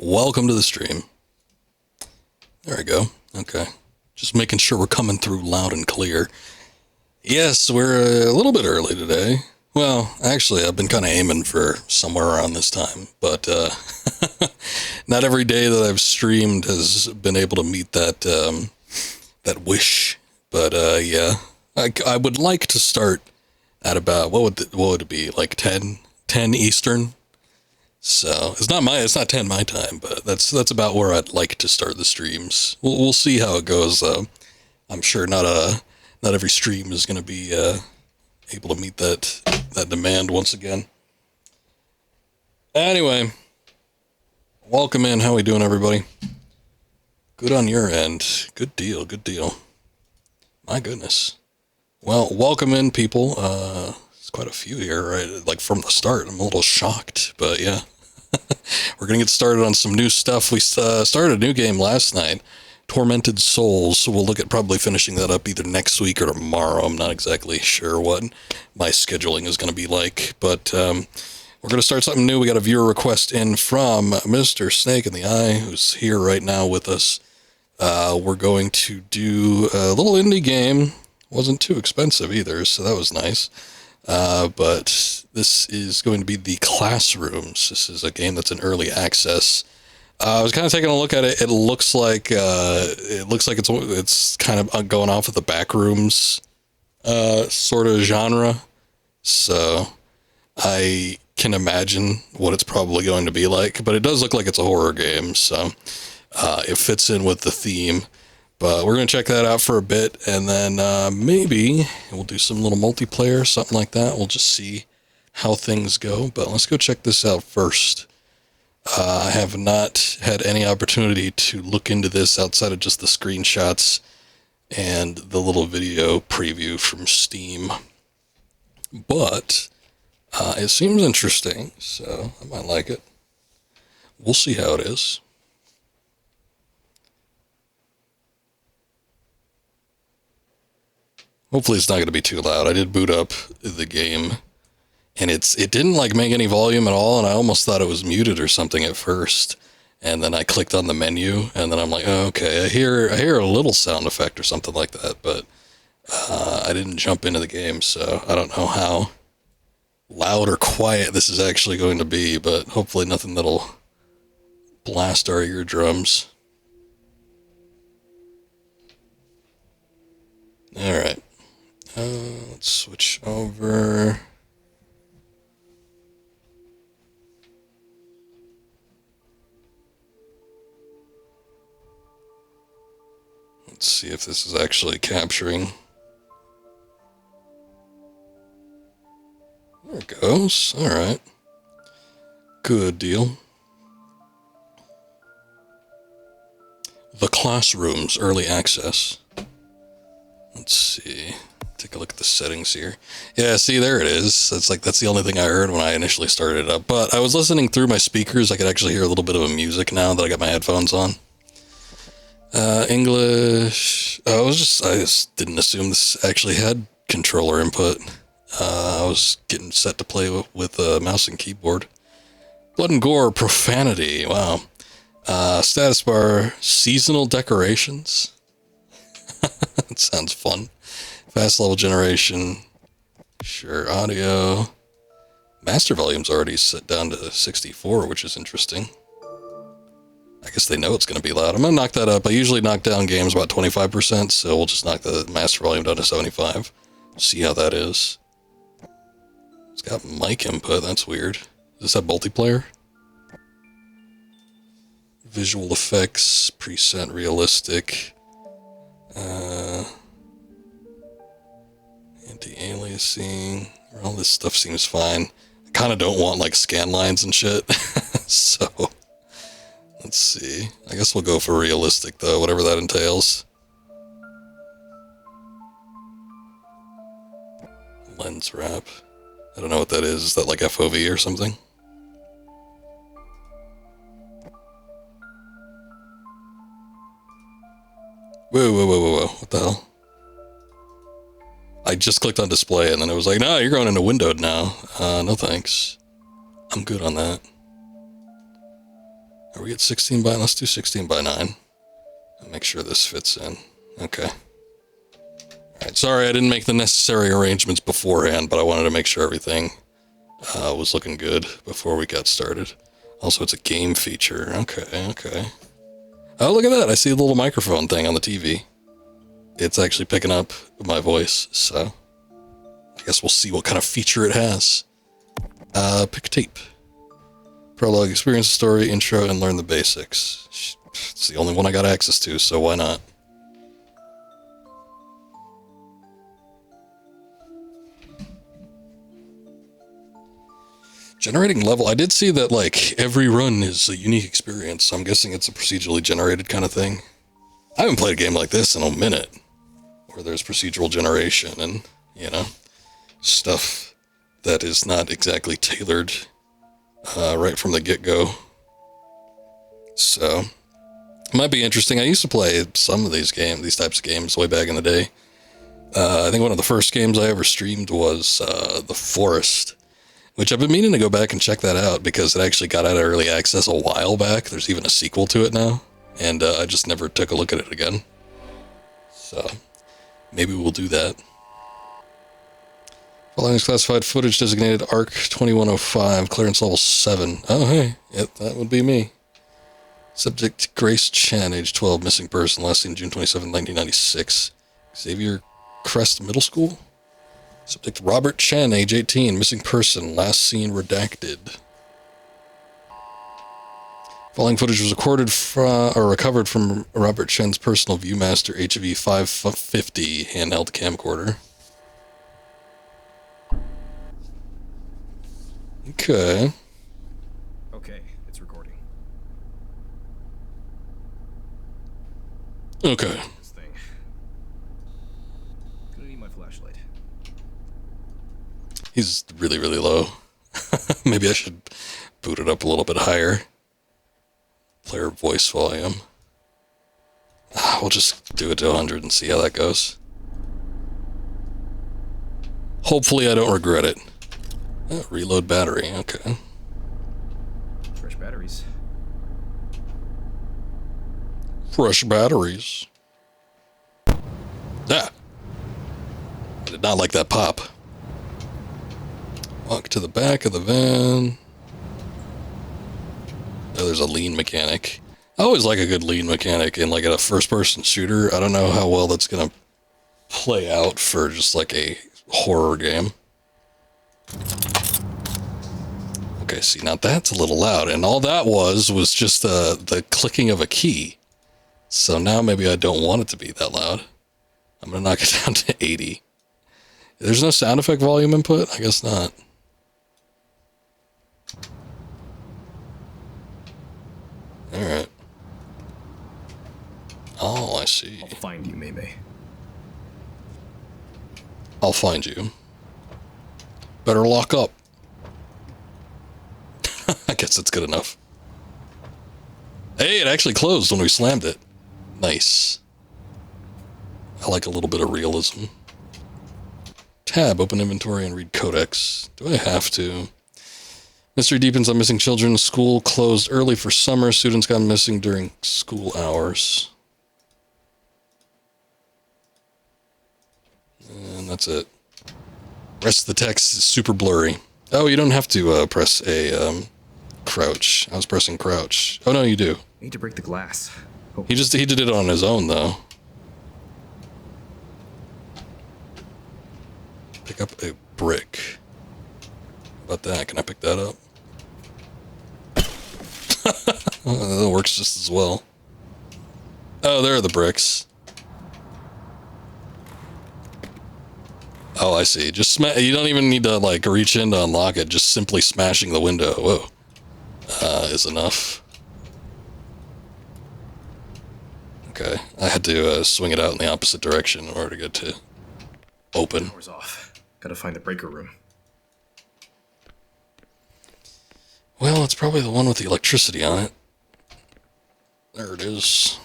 Welcome to the stream. There we go. Okay. Just making sure we're coming through loud and clear. Yes, we're a little bit early today. Well, actually, I've been kind of aiming for somewhere around this time, but not every day that I've streamed has been able to meet that wish. But yeah, I would like to start at about what would it be, like 10 Eastern. So it's not 10 my time, but that's about where I'd like to start the streams. We'll see how it goes though. I'm sure not every stream is going to be able to meet that demand once again. Anyway, welcome in. How we doing, everybody? Good on your end. Good deal. My goodness. Well, welcome in, people. There's quite a few here, right? Like from the start. I'm a little shocked, but yeah. We're going to get started on some new stuff. We started a new game last night, Tormented Souls, so we'll look at probably finishing that up either next week or tomorrow. I'm not exactly sure what my scheduling is going to be like, but we're going to start something new. We got a viewer request in from Mr. Snake in the Eye, who's here right now with us. We're going to do a little indie game. Wasn't too expensive either, so that was nice. But this is going to be The Classrooms. This is a game that's in early access. I was kind of taking a look at it. It looks like it's kind of going off of the Backrooms sort of genre. So I can imagine what it's probably going to be like. But it does look like it's a horror game, so it fits in with the theme. But we're going to check that out for a bit, and then maybe we'll do some little multiplayer, something like that. We'll just see how things go. But let's go check this out first. I have not had any opportunity to look into this outside of just the screenshots and the little video preview from Steam. But it seems interesting, so I might like it. We'll see how it is. Hopefully it's not going to be too loud. I did boot up the game, and it didn't like make any volume at all, and I almost thought it was muted or something at first. And then I clicked on the menu, and then I'm like, oh, okay, I hear a little sound effect or something like that, but I didn't jump into the game, so I don't know how loud or quiet this is actually going to be, but hopefully nothing that'll blast our eardrums. All right. Let's switch over. Let's see if this is actually capturing. There it goes. All right. Good deal. The Classrooms, early access. Let's see. Take a look at the settings here. Yeah, see, there it is. That's the only thing I heard when I initially started it up. But I was listening through my speakers. I could actually hear a little bit of a music now that I got my headphones on. English. I just didn't assume this actually had controller input. I was getting set to play with mouse and keyboard. Blood and gore, profanity. Wow. Status bar, seasonal decorations. That sounds fun. Fast level generation. Sure, audio. Master volume's already set down to 64, which is interesting. I guess they know it's going to be loud. I'm going to knock that up. I usually knock down games about 25%, so we'll just knock the master volume down to 75. See how that is. It's got mic input. That's weird. Does this have multiplayer? Visual effects, preset realistic. Anti-aliasing. All this stuff seems fine. I kind of don't want like scan lines and shit. So let's see. I guess we'll go for realistic though, whatever that entails. Lens wrap. I don't know what that is. Is that like FOV or something? Whoa. What the hell? I just clicked on display and then it was like, no, you're going into windowed now. No thanks. I'm good on that. Are we at 16 by? Let's do 16 by 9. And make sure this fits in. Okay. Alright, sorry I didn't make the necessary arrangements beforehand, but I wanted to make sure everything was looking good before we got started. Also, it's a game feature. Okay, okay. Oh, look at that. I see a little microphone thing on the TV. It's actually picking up my voice, so I guess we'll see what kind of feature it has. Pick a tape. Prologue, experience the story, intro, and learn the basics. It's the only one I got access to, so why not? Generating level. I did see that, like, every run is a unique experience, so I'm guessing it's a procedurally generated kind of thing. I haven't played a game like this in a minute, where there's procedural generation and, you know, stuff that is not exactly tailored right from the get-go. So, it might be interesting. I used to play some of these types of games way back in the day. I think one of the first games I ever streamed was The Forest, which I've been meaning to go back and check that out because it actually got out of early access a while back. There's even a sequel to it now, and I just never took a look at it again. So, maybe we'll do that. Following is classified footage designated ARC 2105, clearance level 7. Oh, hey, yep, that would be me. Subject Grace Chan, age 12, missing person, last seen June 27, 1996. Xavier Crest Middle School? Subject Robert Chen, age 18, missing person, last seen redacted. Following footage was recovered from Robert Chen's personal Viewmaster HV 550 handheld camcorder. Okay. Okay, it's recording. Okay. This thing. Gonna need my flashlight. He's really, really low. Maybe I should boot it up a little bit higher. Player voice volume. We'll just do it to 100 and see how that goes. Hopefully I don't regret it. Reload battery, okay. Fresh batteries. Fresh batteries. Ah! I did not like that pop. Walk to the back of the van. Oh, there's a lean mechanic. I always like a good lean mechanic in like a first-person shooter. I don't know how well that's gonna play out for just like a horror game. Okay, see, now that's a little loud, and all that was just the clicking of a key. So now maybe I don't want it to be that loud. I'm gonna knock it down to 80. There's no sound effect volume input? I guess not. Alright. Oh, I see. I'll find you, Mei. I'll find you. Better lock up. I guess that's good enough. Hey, it actually closed when we slammed it. Nice. I like a little bit of realism. Tab, open inventory and read codex. Do I have to? Mystery deepens on missing children. School closed early for summer. Students gone missing during school hours. And that's it. Rest of the text is super blurry. Oh, you don't have to press a crouch. I was pressing crouch. Oh no, you do. Need to break the glass. Oh. He did it on his own though. Pick up a brick. How about that? Can I pick that up? That works just as well. Oh, there are the bricks. Oh, I see. Just you don't even need to like reach in to unlock it. Just simply smashing the window. Whoa. Is enough. Okay, I had to swing it out in the opposite direction in order to get to open. Power's off. Gotta find the breaker room. Well, it's probably the one with the electricity on it. There it is.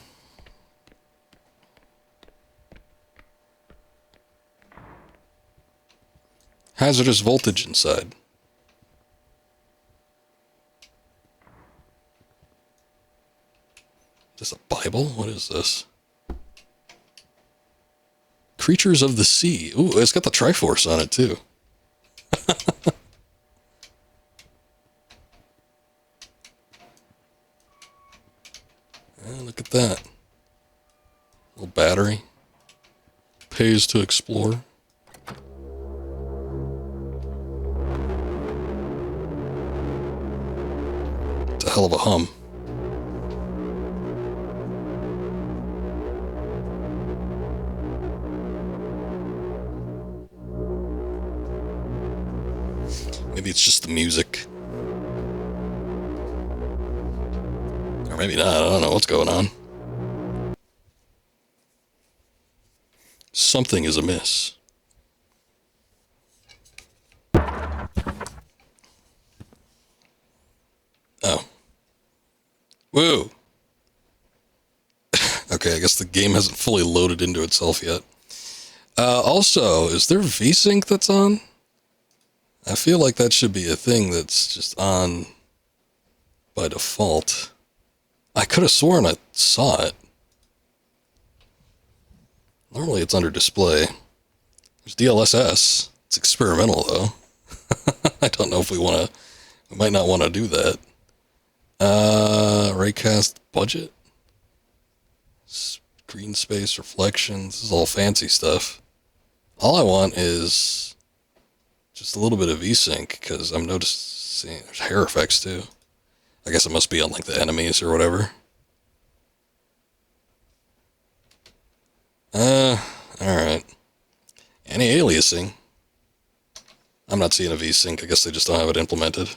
Hazardous voltage inside. this a Bible? What is this? Creatures of the Sea. Ooh, it's got the Triforce on it, too. Look at that. Little battery. Pays to explore. It's a hell of a hum. Maybe it's just the music. Or maybe not. I don't know what's going on. Something is amiss. Oh. Whoa. Okay, I guess the game hasn't fully loaded into itself yet. Also, is there VSync that's on? I feel like that should be a thing that's just on by default. I could have sworn I saw it. Normally it's under display. There's DLSS. It's experimental though. I don't know if we might not want to do that. Raycast budget. Green space reflections. This is all fancy stuff. All I want is just a little bit of VSync because I'm noticing there's hair effects too. I guess it must be on like the enemies or whatever. Alright. Anti-aliasing. I'm not seeing a VSync. I guess they just don't have it implemented.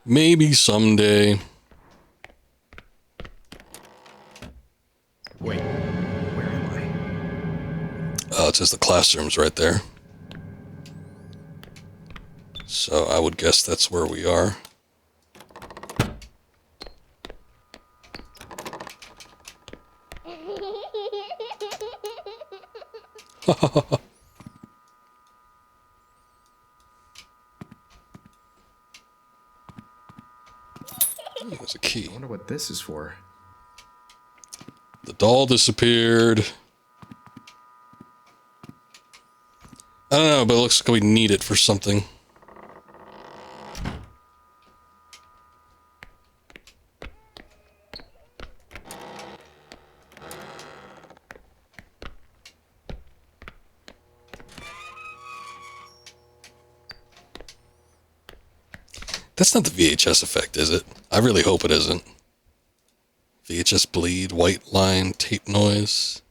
Maybe someday. Wait, where am I? Oh, it says the classroom's right there. So I would guess that's where we are. There's a key. I wonder what this is for. The doll disappeared. I don't know, but it looks like we need it for something. That's not the VHS effect, is it? I really hope it isn't. VHS bleed, white line, tape noise.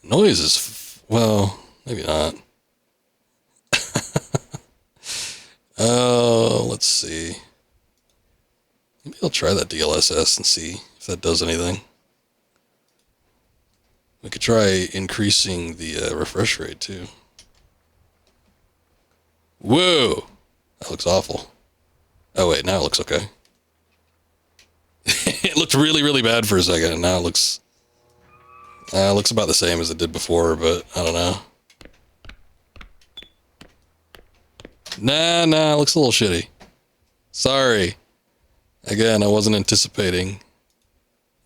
Noise is, well, maybe not. Oh, let's see. Maybe I'll try that DLSS and see if that does anything. We could try increasing the refresh rate too. Whoa! That looks awful. Oh wait, now it looks okay. It looked really, really bad for a second, and now it looks about the same as it did before, but I don't know. Nah, it looks a little shitty. Sorry. Again, I wasn't anticipating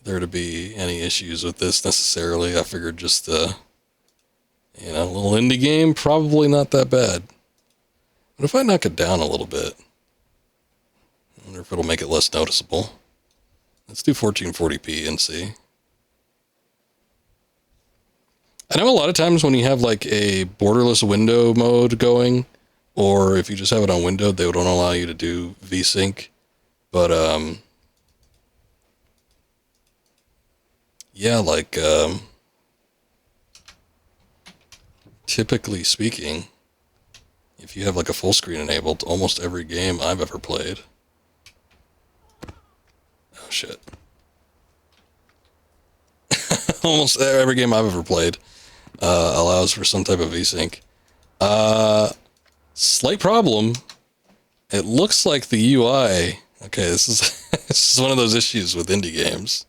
there to be any issues with this necessarily. I figured just, a little indie game, probably not that bad. But if I knock it down a little bit, I wonder if it'll make it less noticeable. Let's do 1440p and see. I know a lot of times when you have like a borderless window mode going, or if you just have it on windowed, they don't allow you to do VSync. But, yeah, like, typically speaking, if you have like a full screen enabled, almost every game I've ever played. Oh, shit. Almost every game I've ever played allows for some type of VSync. Slight problem. It looks like the UI... Okay, this is one of those issues with indie games.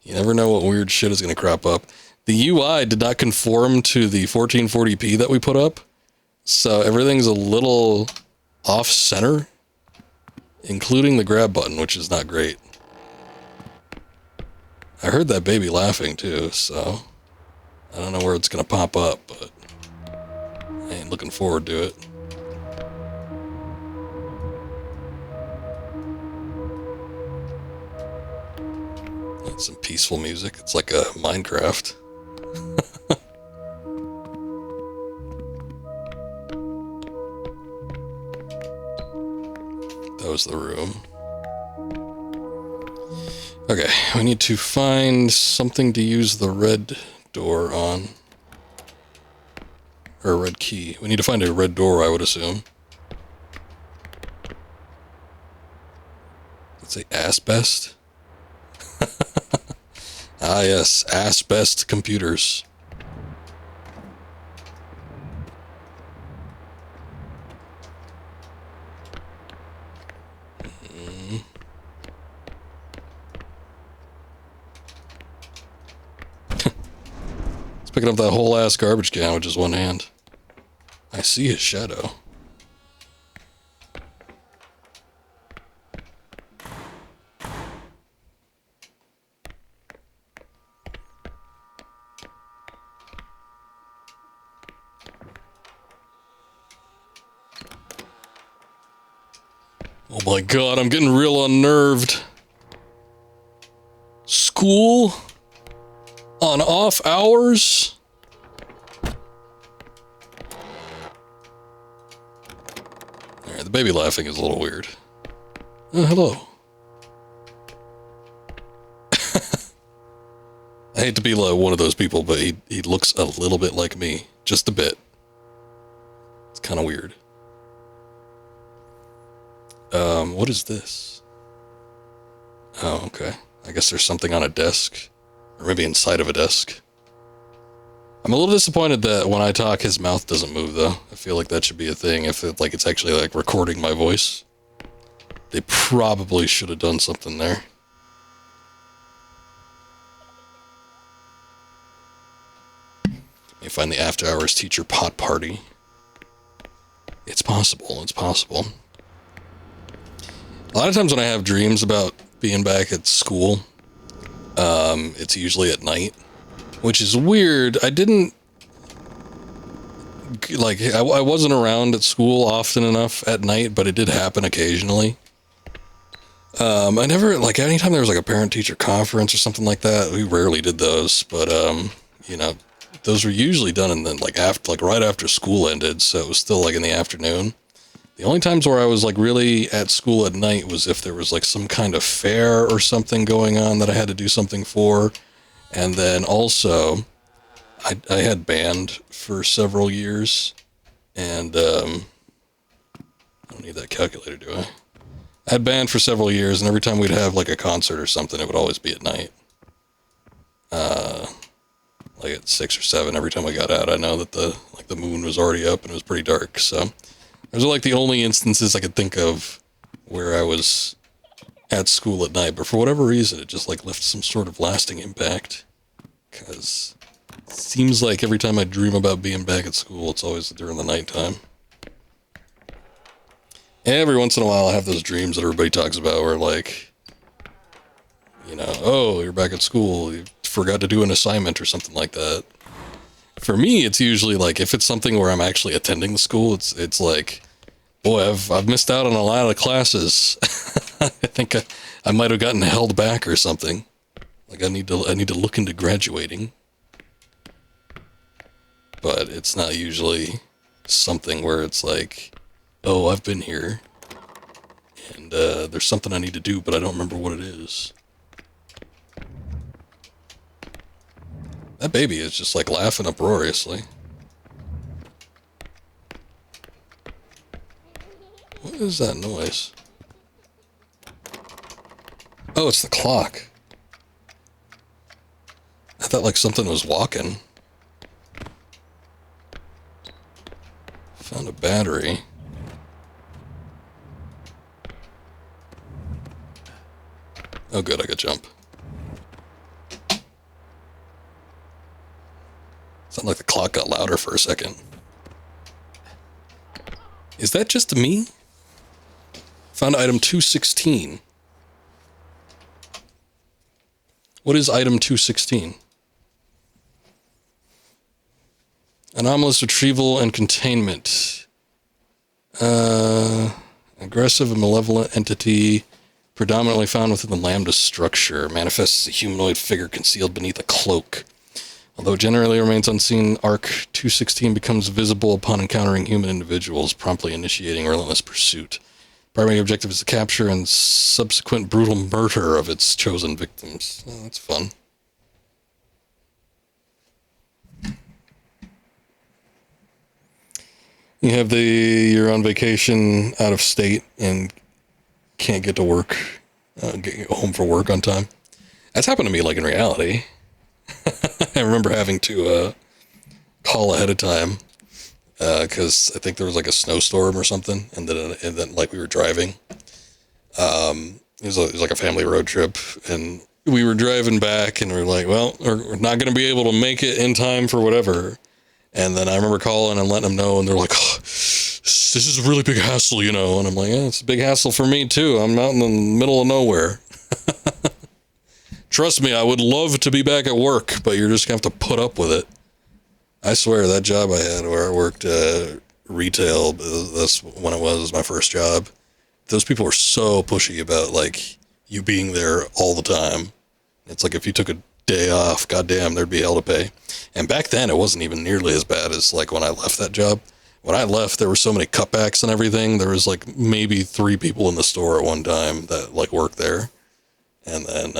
You never know what weird shit is going to crop up. The UI did not conform to the 1440p that we put up, so everything's a little off-center. including the grab button, which is not great. I heard that baby laughing too, so I don't know where it's gonna pop up, but I ain't looking forward to it. That's some peaceful music. It's like a Minecraft. That was the room. Okay, we need to find something to use the red door on. Or a red key. We need to find a red door, I would assume. Let's say asbest. Ah yes, asbest computers. Picking up that whole ass garbage can with just one hand. I see his shadow. Oh my god, I'm getting real unnerved. School? On off hours? Alright, the baby laughing is a little weird. Oh, hello. I hate to be like one of those people, but he looks a little bit like me. Just a bit. It's kind of weird. What is this? Oh, okay. I guess there's something on a desk. Or maybe inside of a desk. I'm a little disappointed that when I talk, his mouth doesn't move, though. I feel like that should be a thing if it's actually, like, recording my voice. They probably should have done something there. Let me find the after-hours teacher pot party. It's possible. It's possible. A lot of times when I have dreams about being back at school, it's usually at night, which is weird. I didn't, like, I wasn't around at school often enough at night, but it did happen occasionally. I never, like, anytime there was, like, a parent-teacher conference or something like that, we rarely did those, but, you know, those were usually done in the, like, after, like, right after school ended, so it was still, like, in the afternoon. The only times where I was, like, really at school at night was if there was, like, some kind of fair or something going on that I had to do something for. And then also, I had band for several years. And, I don't need that calculator, do I? I had band for several years, and every time we'd have, like, a concert or something, it would always be at night. Like, at 6 or 7, every time we got out, I know that the moon was already up and it was pretty dark, so... Those are like the only instances I could think of where I was at school at night, but for whatever reason, it just like left some sort of lasting impact. Because it seems like every time I dream about being back at school, it's always during the nighttime. Every once in a while, I have those dreams that everybody talks about where like, you know, oh, you're back at school, you forgot to do an assignment or something like that. For me, it's usually like if it's something where I'm actually attending the school, it's like, boy, I've missed out on a lot of classes. I think I might have gotten held back or something. Like I need to look into graduating. But it's not usually something where it's like, oh, I've been here and there's something I need to do, but I don't remember what it is. That baby is just like laughing uproariously. What is that noise? Oh, it's the clock. I thought like something was walking. Found a battery. Oh good, I could jump. Sounded like the clock got louder for a second. Is that just me? If Found item 216. What is item 216? Anomalous retrieval and containment. Aggressive and malevolent entity predominantly found within the Lambda structure. Manifests as a humanoid figure concealed beneath a cloak. Although it generally remains unseen, ARC 216 becomes visible upon encountering human individuals, promptly initiating relentless pursuit. Primary objective is the capture and subsequent brutal murder of its chosen victims. Oh, that's fun. You have you're on vacation out of state and can't get to work, get home for work on time. That's happened to me like in reality. I remember having to call ahead of time because I think there was like a snowstorm or something, and then like we were driving. It was like a family road trip, and we were driving back, and we're like, well, we're not going to be able to make it in time for whatever. And then I remember calling and letting them know, and they're like, oh, this is a really big hassle, you know. And I'm like, yeah, it's a big hassle for me too. I'm out in the middle of nowhere. Trust me, I would love to be back at work, but you're just going to have to put up with it. I swear, that job I had where I worked retail, that's when it was my first job. Those people were so pushy about, like, you being there all the time. It's like if you took a day off, goddamn, there'd be hell to pay. And back then, it wasn't even nearly as bad as, like, when I left that job. When I left, there were so many cutbacks and everything. There was, like, maybe 3 people in the store at one time that, like, worked there. And then,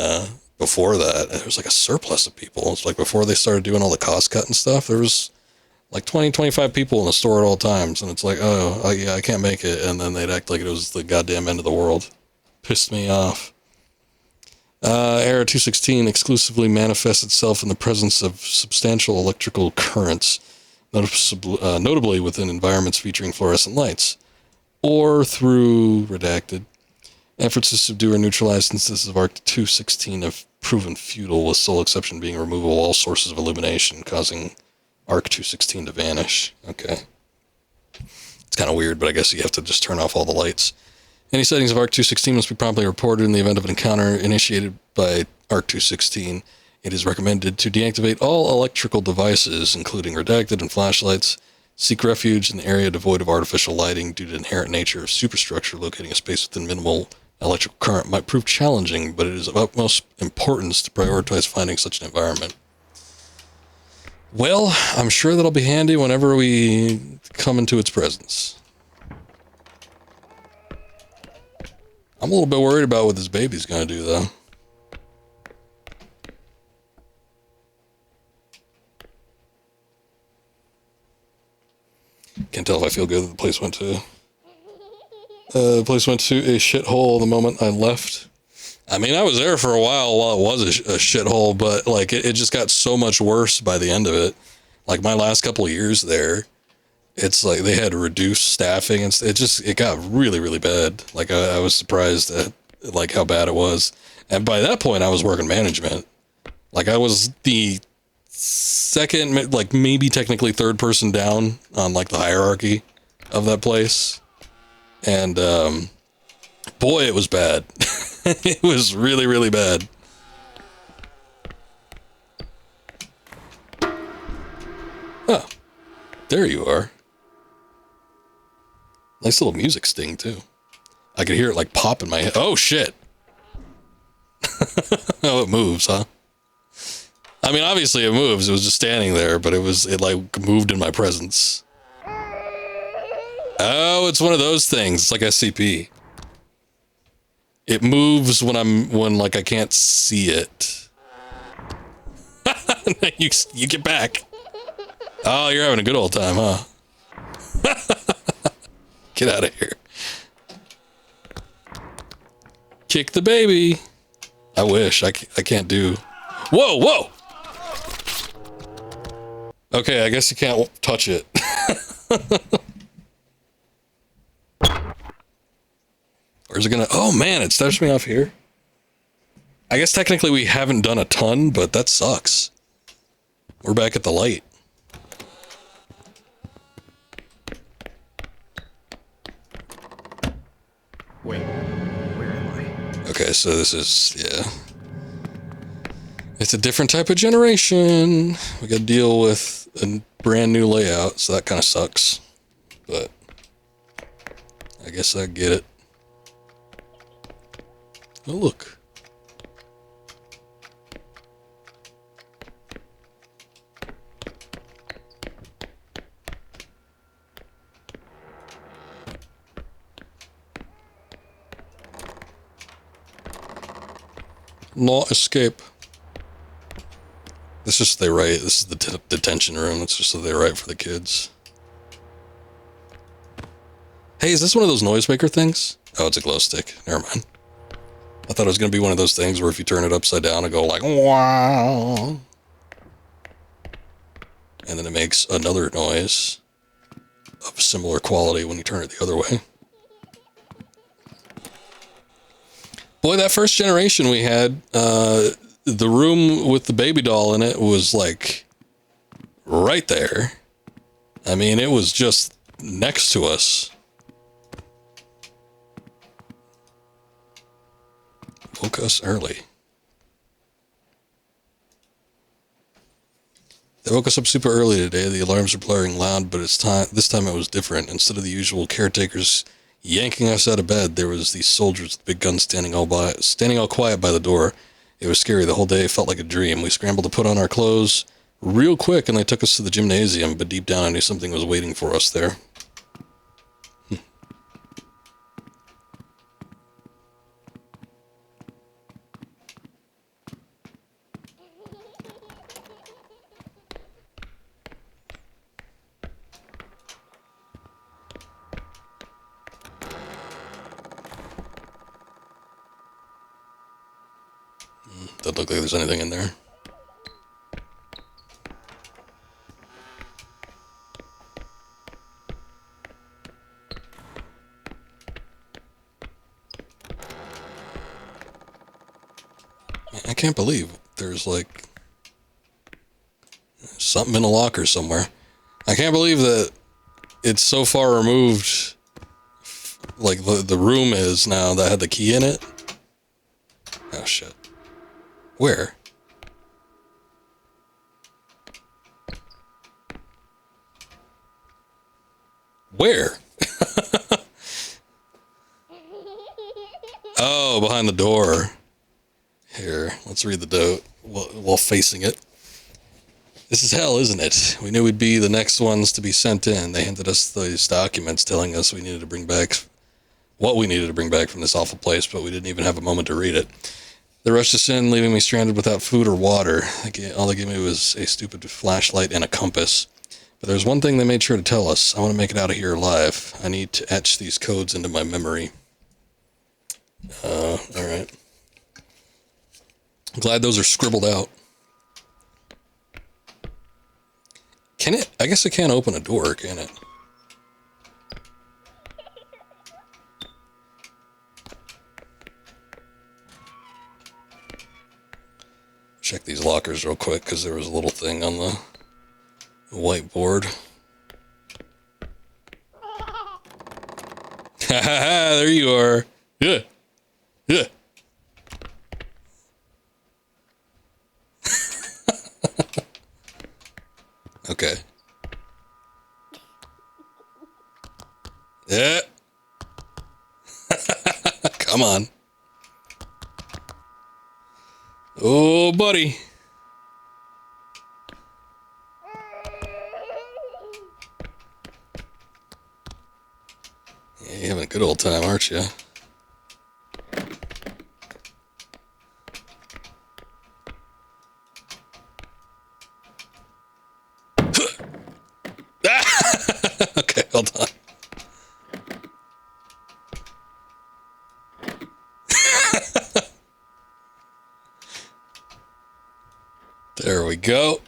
before that, there was like a surplus of people. It's like before they started doing all the cost cut and stuff, there was like 20, 25 people in the store at all times. And it's like, oh, yeah, I can't make it. And then they'd act like it was the goddamn end of the world. Pissed me off. Era 216 exclusively manifests itself in the presence of substantial electrical currents, notably within environments featuring fluorescent lights, or through redacted. Efforts to subdue or neutralize instances of ARC 216 have proven futile, with sole exception being removal of all sources of illumination, causing ARC 216 to vanish. Okay. It's kind of weird, but I guess you have to just turn off all the lights. Any sightings of ARC 216 must be promptly reported in the event of an encounter initiated by ARC 216. It is recommended to deactivate all electrical devices, including redacted and flashlights. Seek refuge in the area devoid of artificial lighting due to the inherent nature of superstructure. Locating a space within minimal electrical current might prove challenging, but it is of utmost importance to prioritize finding such an environment. Well, I'm sure that'll be handy whenever we come into its presence. I'm a little bit worried about what this baby's going to do, though. Can't tell if I feel good that the place went to... the place went to a shithole the moment I left. I mean, I was there for a while it was a shithole, but like it just got so much worse by the end of it. Like my last couple of years there, it's like they had reduced staffing and it got really, really bad. Like I was surprised at like how bad it was. And by that point I was working management. Like I was the second, like maybe technically third person down on like the hierarchy of that place. And, boy, it was bad. It was really, really bad. Oh, there you are. Nice little music sting, too. I could hear it, like, pop in my head. Oh, shit. Oh, it moves, huh? I mean, obviously it moves. It was just standing there, but it like, moved in my presence. Oh, it's one of those things. It's like SCP. It moves when like I can't see it. you get back. Oh, you're having a good old time, huh? Get out of here. Kick the baby. I wish. I can't do... Whoa, whoa! Okay, I guess you can't touch it. Or is it gonna... Oh, man, it starts me off here. I guess technically we haven't done a ton, but that sucks. We're back at the light. Wait, where am I? Okay, so this is, yeah. It's a different type of generation. We got to deal with a brand new layout, so that kind of sucks. But I guess I get it. Oh, look. Not escape. This is they write. This is the detention room. It's just so they write for the kids. Hey, is this one of those noisemaker things? Oh, it's a glow stick. Never mind. I thought it was going to be one of those things where if you turn it upside down, it go like, wow. And then it makes another noise of similar quality when you turn it the other way. Boy, that first generation we had, the room with the baby doll in it was like right there. I mean, it was just next to us. Woke us early. They woke us up super early today. The alarms are blaring loud, but this time it was different. Instead of the usual caretakers yanking us out of bed, there was these soldiers with big guns standing all quiet by the door. It was scary. The whole day felt like a dream. We scrambled to put on our clothes real quick, and they took us to the gymnasium, but deep down I knew something was waiting for us there. Doesn't look like there's anything in there. I can't believe there's like something in a locker somewhere. I can't believe that it's so far removed, like the room is now that had the key in it. Oh shit. Where? Where? Oh, behind the door. Here, let's read the note while facing it. This is hell, isn't it? We knew we'd be the next ones to be sent in. They handed us these documents telling us we needed to bring back what we needed to bring back from this awful place, but we didn't even have a moment to read it. They rushed us in, leaving me stranded without food or water. All they gave me was a stupid flashlight and a compass. But there's one thing they made sure to tell us. I want to make it out of here alive. I need to etch these codes into my memory. Alright. I'm glad those are scribbled out. Can it? I guess it can't open a door, can it? Check these lockers real quick, because there was a little thing on the whiteboard. Ha ha ha, there you are. Yeah. Yeah. Okay. Yeah. Come on. Oh, buddy. Yeah, you're having a good old time, aren't you? Okay, hold on. There we go.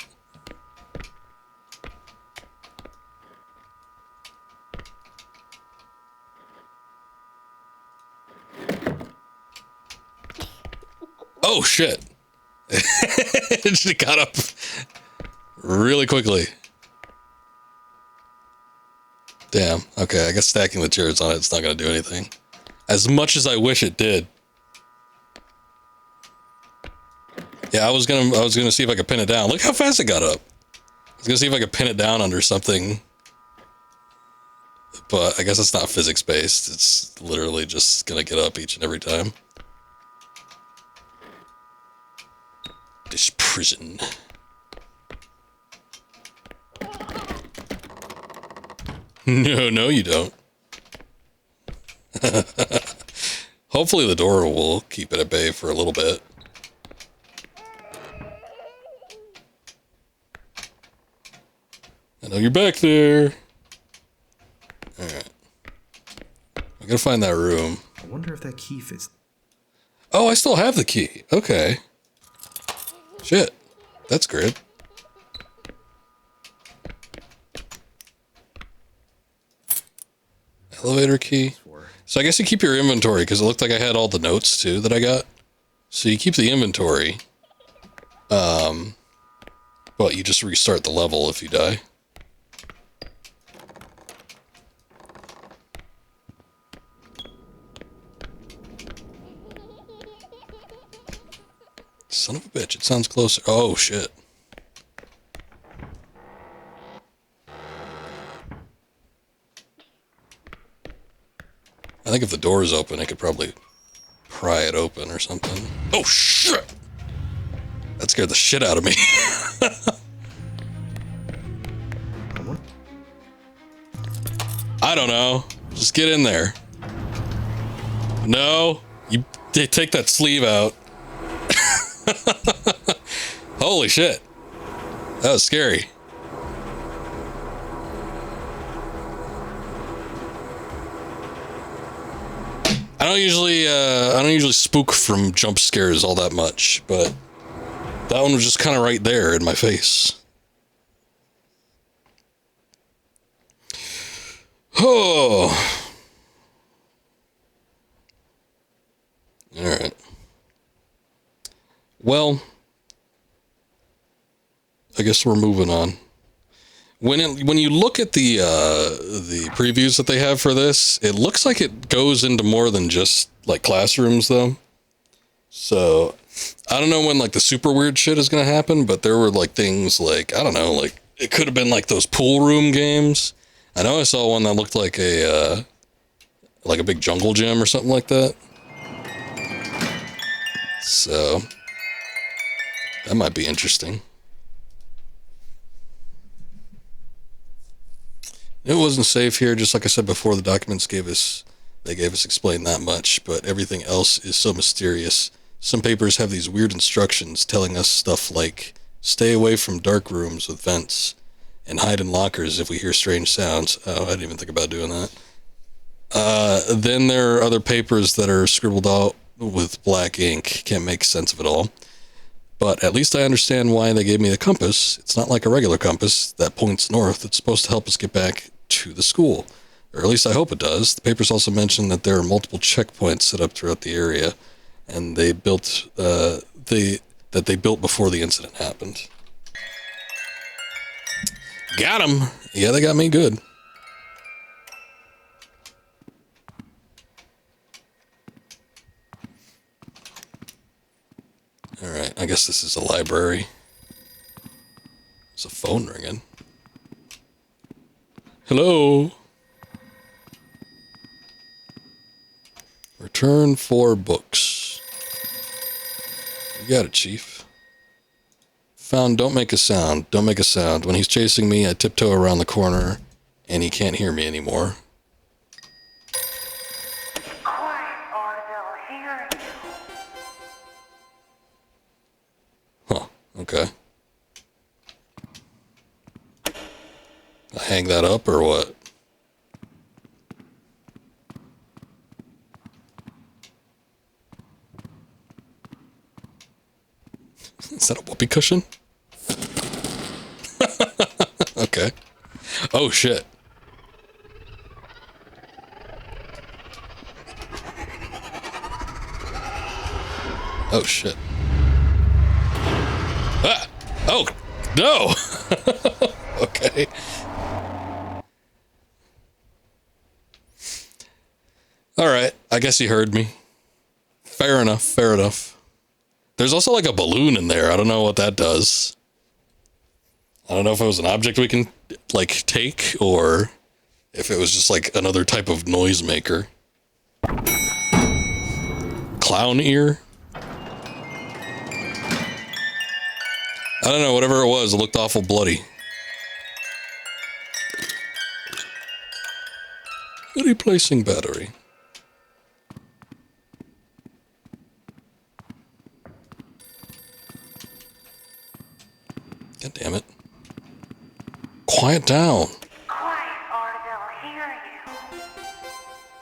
Oh, shit. She got up really quickly. Damn. Okay, I guess stacking the chairs on it's not going to do anything. As much as I wish it did. Yeah, I was gonna see if I could pin it down. Look how fast it got up. I was gonna see if I could pin it down under something. But I guess it's not physics based. It's literally just gonna get up each and every time. This prison. No, you don't. Hopefully the door will keep it at bay for a little bit. I know you're back there. Alright. I gotta find that room. I wonder if that key fits. Oh, I still have the key. Okay. Shit. That's great. Elevator key. So I guess you keep your inventory, because it looked like I had all the notes too that I got. So you keep the inventory. But you just restart the level if you die. Son of a bitch, it sounds closer. Oh, shit. I think if the door is open, I could probably pry it open or something. Oh, shit! That scared the shit out of me. I don't know. Just get in there. No. They take that sleeve out. Holy shit. That was scary. I don't usually spook from jump scares all that much, but that one was just kind of right there in my face. Oh. All right. Well, I guess we're moving on. When you look at the previews that they have for this, it looks like it goes into more than just like classrooms, though. So I don't know when like the super weird shit is gonna happen, but there were like things like, I don't know, like it could have been like those pool room games. I know I saw one that looked like a big jungle gym or something like that. So that might be interesting. It wasn't safe here, just like I said before, the documents gave us explained that much, but everything else is so mysterious. Some papers have these weird instructions telling us stuff like, stay away from dark rooms with vents, and hide in lockers if we hear strange sounds. Oh, I didn't even think about doing that. Then there are other papers that are scribbled out with black ink. Can't make sense of it all. But at least I understand why they gave me the compass. It's not like a regular compass that points north. It's supposed to help us get back to the school. Or at least I hope it does. The papers also mention that there are multiple checkpoints set up throughout the area, and they built that they built before the incident happened. Got him! Yeah, they got me good. Alright, I guess this is a library. There's a phone ringing. Hello? Return 4 books. You got it, Chief. Found don't make a sound. Don't make a sound. When he's chasing me, I tiptoe around the corner, and he can't hear me anymore. Quiet or they'll hear you. Huh, okay. I hang that up or what? Is that a whoopee cushion? Okay. Oh shit. Oh shit. Ah! Oh no! Okay. Alright, I guess you heard me. Fair enough, fair enough. There's also like a balloon in there. I don't know what that does. I don't know if it was an object we can like take or if it was just like another type of noisemaker. Clown ear? I don't know, whatever it was, it looked awful bloody. Replacing battery. God damn it. Quiet down. Quiet or they'll hear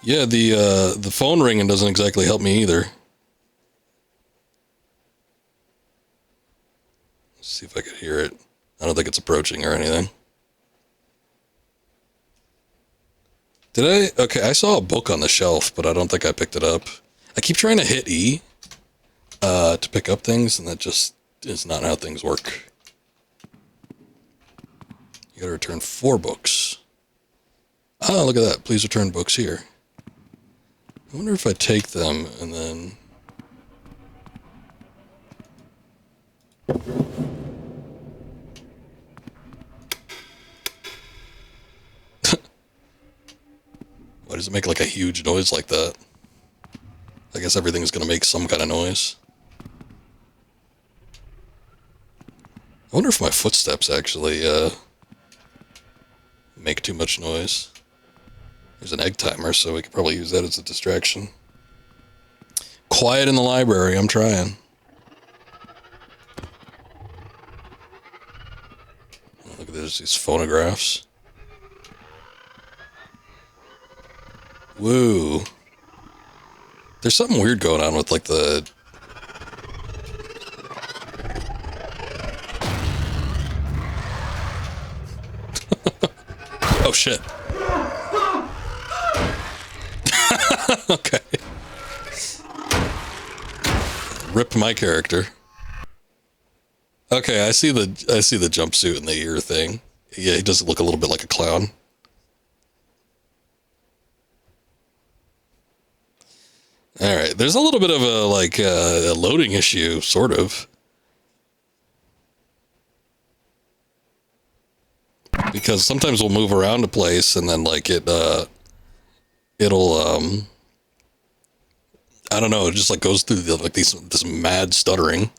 you. Yeah, the phone ringing doesn't exactly help me either. Let's see if I could hear it. I don't think it's approaching or anything. Did I? Okay, I saw a book on the shelf, but I don't think I picked it up. I keep trying to hit E to pick up things, and that just is not how things work. You gotta return 4 books. Oh, look at that. Please return books here. I wonder if I take them and then... Why does it make like a huge noise like that? I guess everything's gonna make some kind of noise. I wonder if my footsteps actually make too much noise. There's an egg timer, so we could probably use that as a distraction. Quiet in the library, I'm trying. Oh, look at this, these phonographs. Woo. There's something weird going on with like the... Oh shit. Okay. Rip my character. Okay, I see the jumpsuit and the ear thing. Yeah, he does look a little bit like a clown. All right, there's a little bit of a like a loading issue, sort of, because sometimes we'll move around a place and then like it'll I don't know, it just like goes through like this mad stuttering.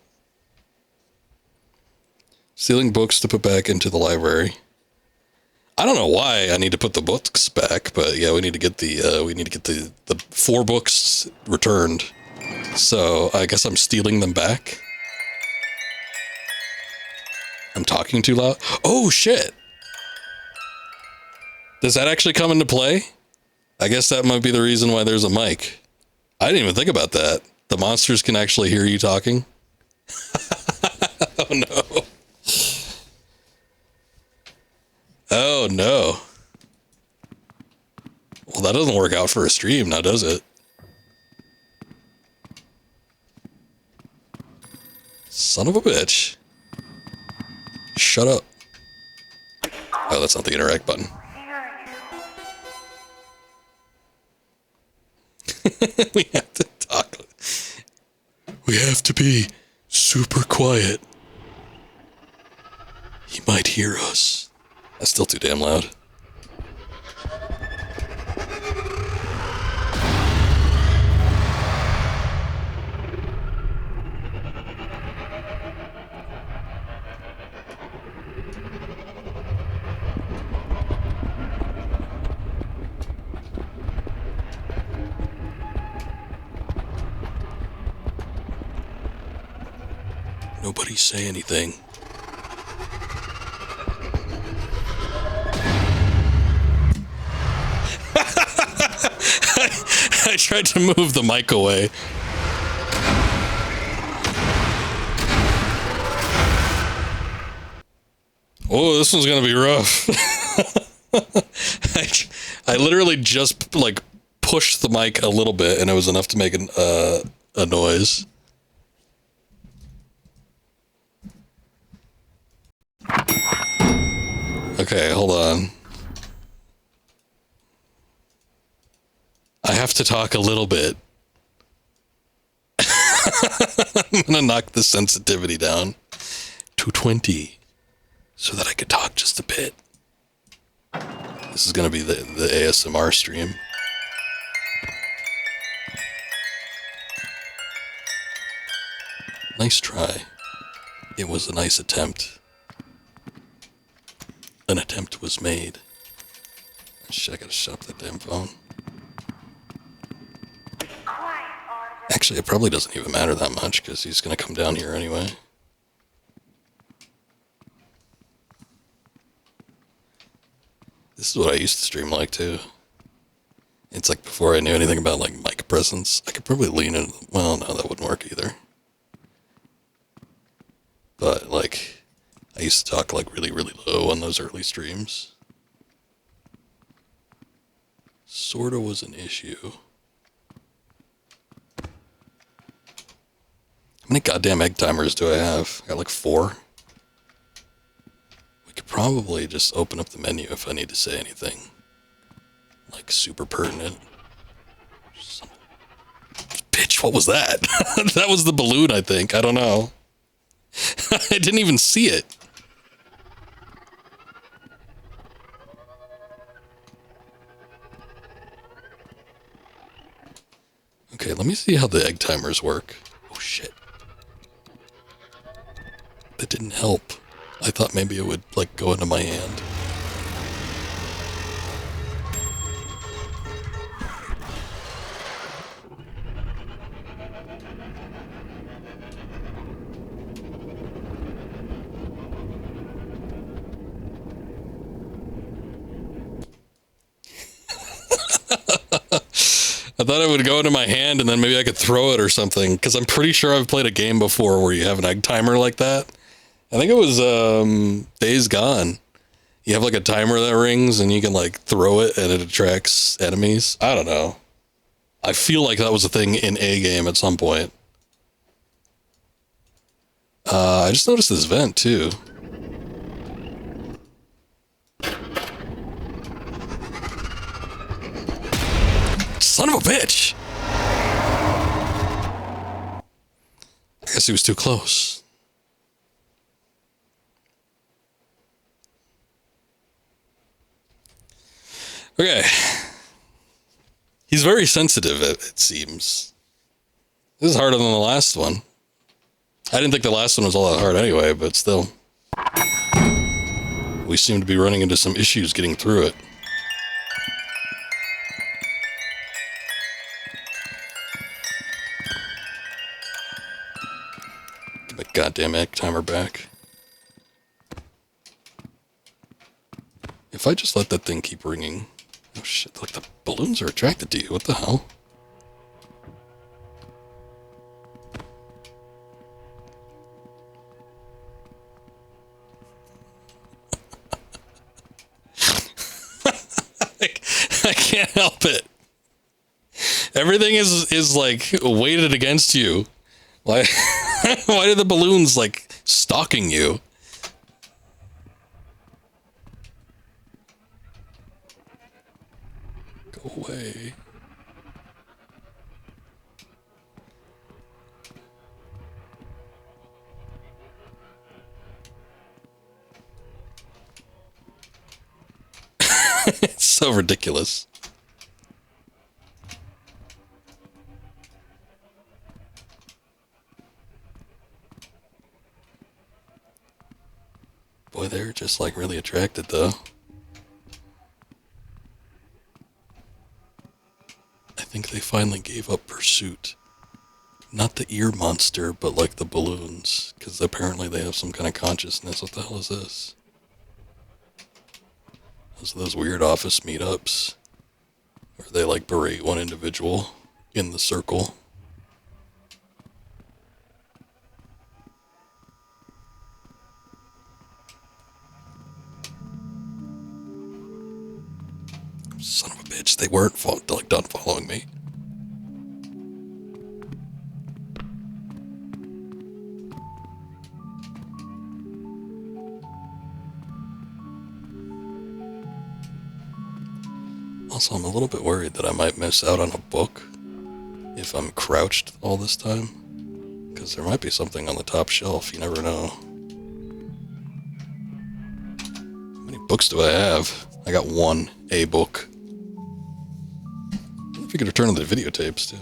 Stealing books to put back into the library. I don't know why I need to put the books back, but yeah, we need to get the 4 books returned. So I guess I'm stealing them back. I'm talking too loud. Oh shit! Does that actually come into play? I guess that might be the reason why there's a mic. I didn't even think about that. The monsters can actually hear you talking. Oh no. Oh no. Well, that doesn't work out for a stream now, does it? Son of a bitch. Shut up. Oh, that's not the interact button. We have to talk. We have to be super quiet. He might hear us. That's still too damn loud. Nobody say anything. I tried to move the mic away. Oh, this one's gonna be rough. I literally just like pushed the mic a little bit, and it was enough to make a noise. Okay, hold on. I have to talk a little bit. I'm gonna knock the sensitivity down to 20 so that I could talk just a bit. This is gonna be the ASMR stream. Nice try. It was a nice attempt. An attempt was made. Shit, I gotta shut up that damn phone. Quiet, Audible. Actually, it probably doesn't even matter that much because he's gonna come down here anyway. This is what I used to stream like too. It's like before I knew anything about like mic presence. I could probably lean in. Well, no, that wouldn't work either. But like, I used to talk like really, really low on those early streams. Sorta was an issue. How many goddamn egg timers do I have? I got like 4. We could probably just open up the menu if I need to say anything. Like super pertinent. Bitch, what was that? That was the balloon, I think. I don't know. I didn't even see it. Okay, let me see how the egg timers work. Oh shit. That didn't help. I thought maybe it would like go into my hand. I thought it would go into my hand and then maybe I could throw it or something. Because I'm pretty sure I've played a game before where you have an egg timer like that. I think it was Days Gone. You have like a timer that rings and you can like throw it and it attracts enemies. I don't know. I feel like that was a thing in a game at some point. I just noticed this vent too. Son of a bitch! I guess he was too close. Okay. He's very sensitive, it seems. This is harder than the last one. I didn't think the last one was all that hard anyway, but still. We seem to be running into some issues getting through it. Get my goddamn egg timer back. If I just let that thing keep ringing... Oh shit, like the balloons are attracted to you. What the hell? I can't help it. Everything is like weighted against you. Why why are the balloons like stalking you? Go away. It's so ridiculous. Boy, they're just like really attracted though. I think they finally gave up pursuit. Not the ear monster, but like the balloons. Because apparently they have some kind of consciousness. What the hell is this? Those weird office meetups where they like berate one individual in the circle. Son of a bitch, they weren't like done following me. Also, I'm a little bit worried that I might miss out on a book if I'm crouched all this time. Because there might be something on the top shelf, you never know. How many books do I have? I got one A book. I figured to turn on the videotapes too.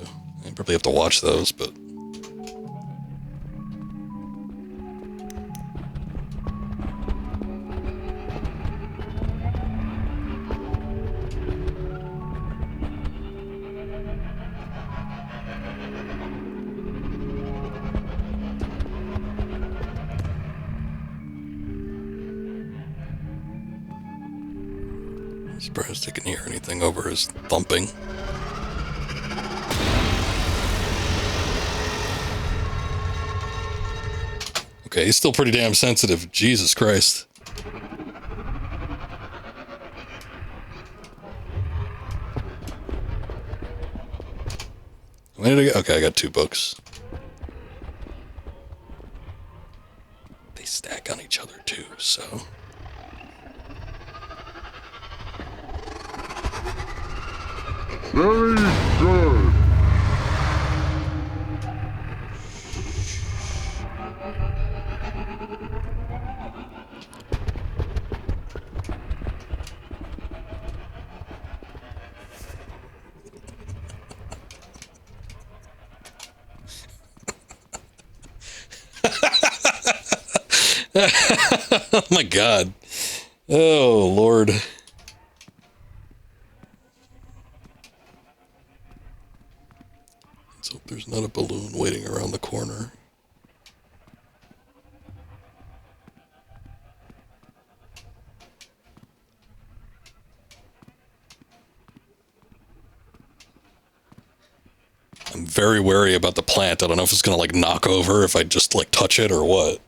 I probably have to watch those, but... I'm surprised I can hear anything over his thumping. Okay, he's still pretty damn sensitive. Jesus Christ. When did I get? Okay, I got 2 books. They stack on each other too, so... Very good. Oh my god. Oh, Lord. Let's hope there's not a balloon waiting around the corner. I'm very wary about the plant. I don't know if it's gonna, like, knock over if I just, like, touch it or what.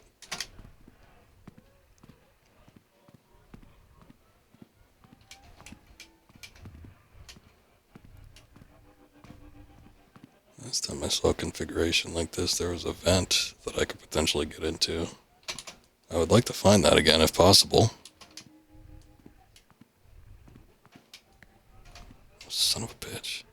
Last time I saw a configuration like this, there was a vent that I could potentially get into. I would like to find that again if possible. Son of a bitch.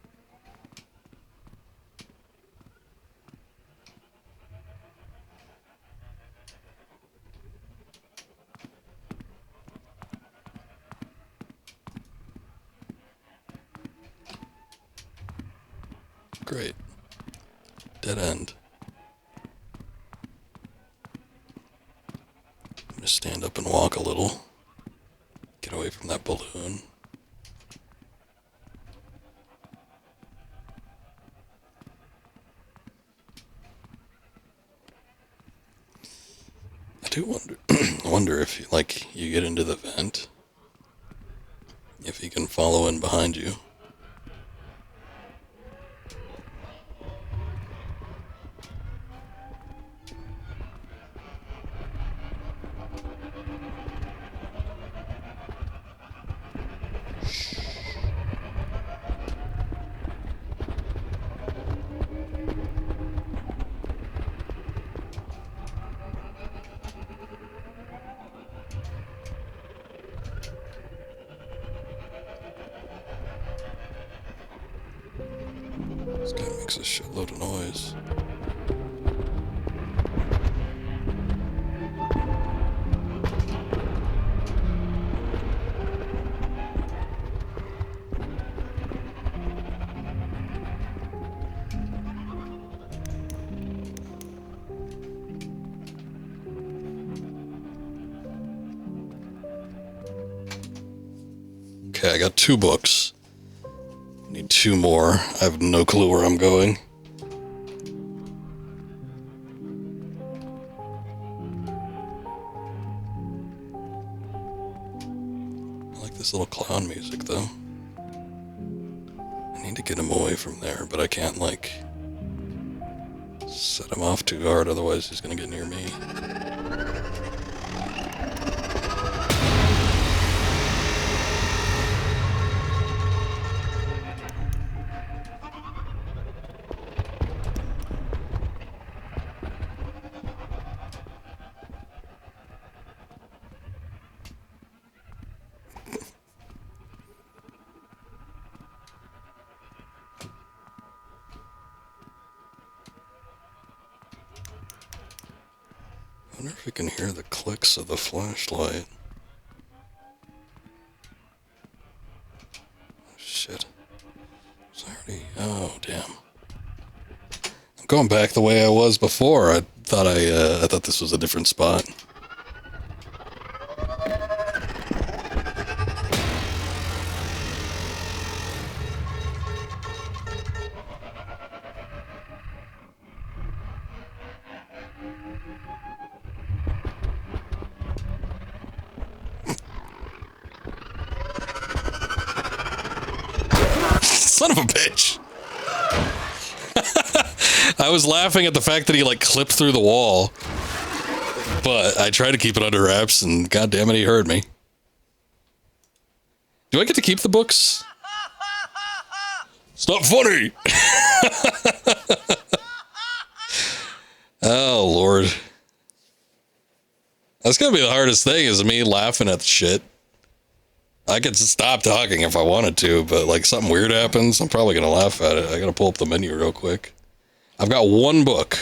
Great. Dead end. I'm gonna stand up and walk a little. Get away from that balloon. I do wonder, I wonder if, like, you get into the vent, if he can follow in behind you. This guy makes a shitload of noise. Okay, I got 2 books. Need 2 more. I have no clue where I'm going. I like this little clown music, though. I need to get him away from there, but I can't, like, set him off too hard, otherwise he's gonna get near me. wonder if we can hear the clicks of the flashlight. Oh, shit. It's already... Oh, damn. I'm going back the way I was before. I thought this was a different spot. Son of a bitch. I was laughing at the fact that he like clipped through the wall, but I tried to keep it under wraps and god damn it, he heard me. Do I get to keep the books? It's not funny. Oh Lord. That's gonna be the hardest thing, is me laughing at the shit. I could stop talking if I wanted to, but like something weird happens, I'm probably gonna laugh at it. I gotta pull up the menu real quick. I've got one book.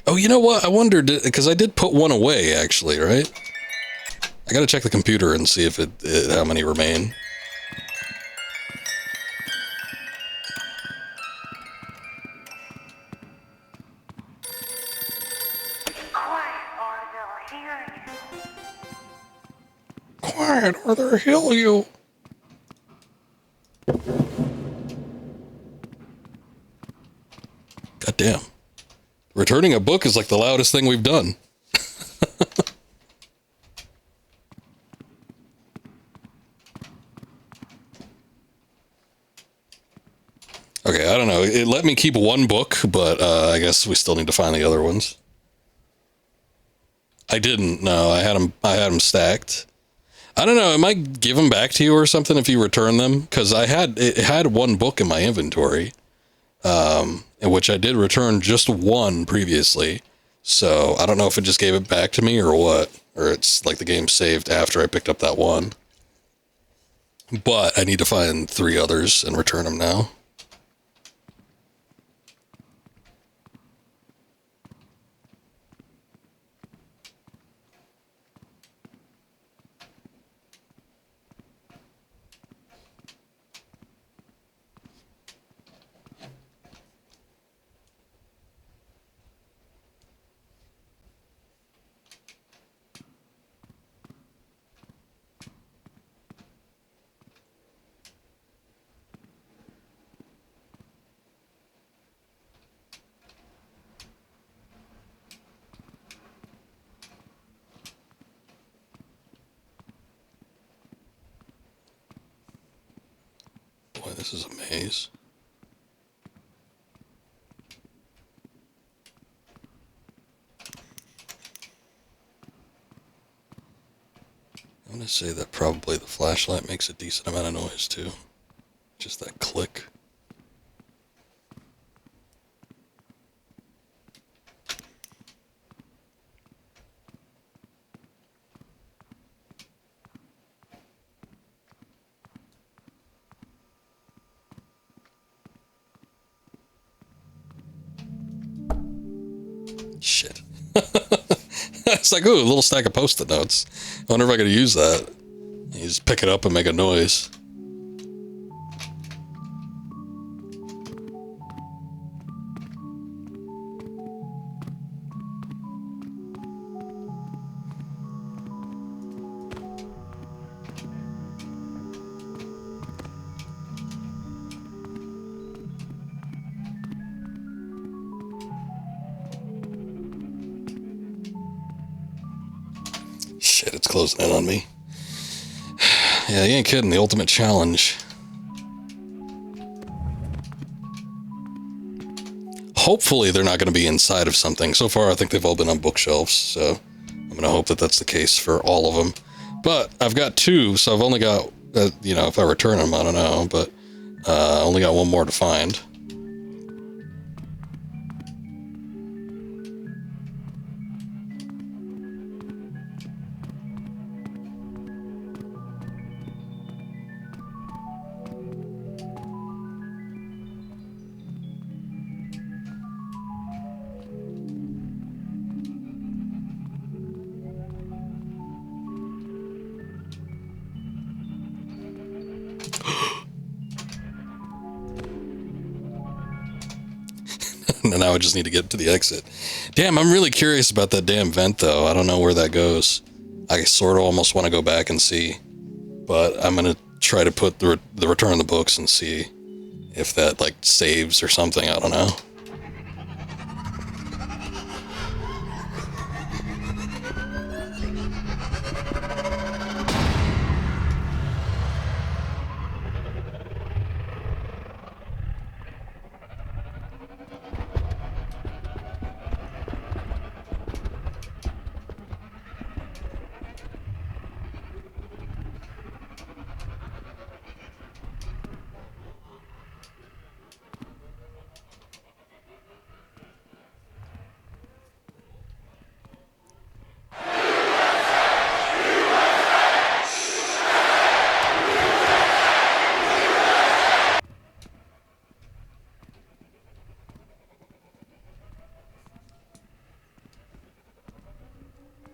Oh, you know what? I wondered, because I did put one away, actually, right? I gotta check the computer and see if how many remain. Quiet or they'll hear you. Quiet or they'll heal you. God damn. Returning a book is like the loudest thing we've done. Okay, I don't know. It let me keep one book, but I guess we still need to find the other ones. I didn't. No, I had them stacked. I don't know. It might give them back to you or something if you return them, because it had one book in my inventory, in which I did return just one previously. So I don't know if it just gave it back to me or what, or it's like the game saved after I picked up that one. But I need to find 3 others and return them now. Boy, this is a maze. I'm going to say that probably the flashlight makes a decent amount of noise too. Just that click. Shit. It's like, ooh, a little stack of post-it notes. I wonder if I could use that. You just pick it up and make a noise. Shit, it's closing in on me. Yeah, you ain't kidding. The ultimate challenge. Hopefully they're not going to be inside of something. So far, I think they've all been on bookshelves, so I'm going to hope that that's the case for all of them. But I've got 2, so I've only got, if I return them, I don't know, but I only got one more to find. And now I just need to get to the exit. Damn, I'm really curious about that damn vent, though. I don't know where that goes. I sort of almost want to go back and see. But I'm going to try to put the return of the books and see if that, like, saves or something. I don't know.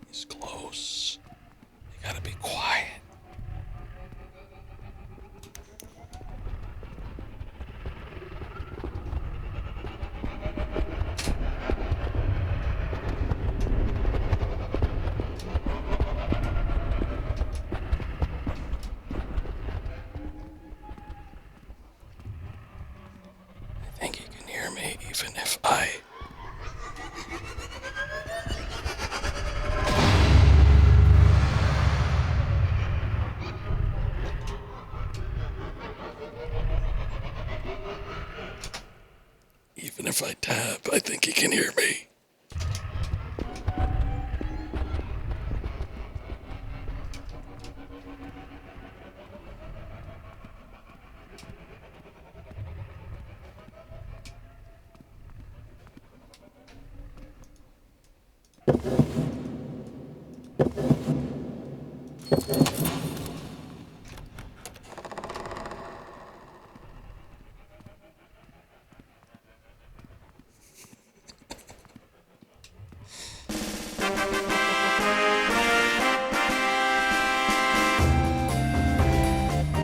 He's close. You gotta be quiet. I think he can hear me even if I... Even if I tap, I think he can hear me.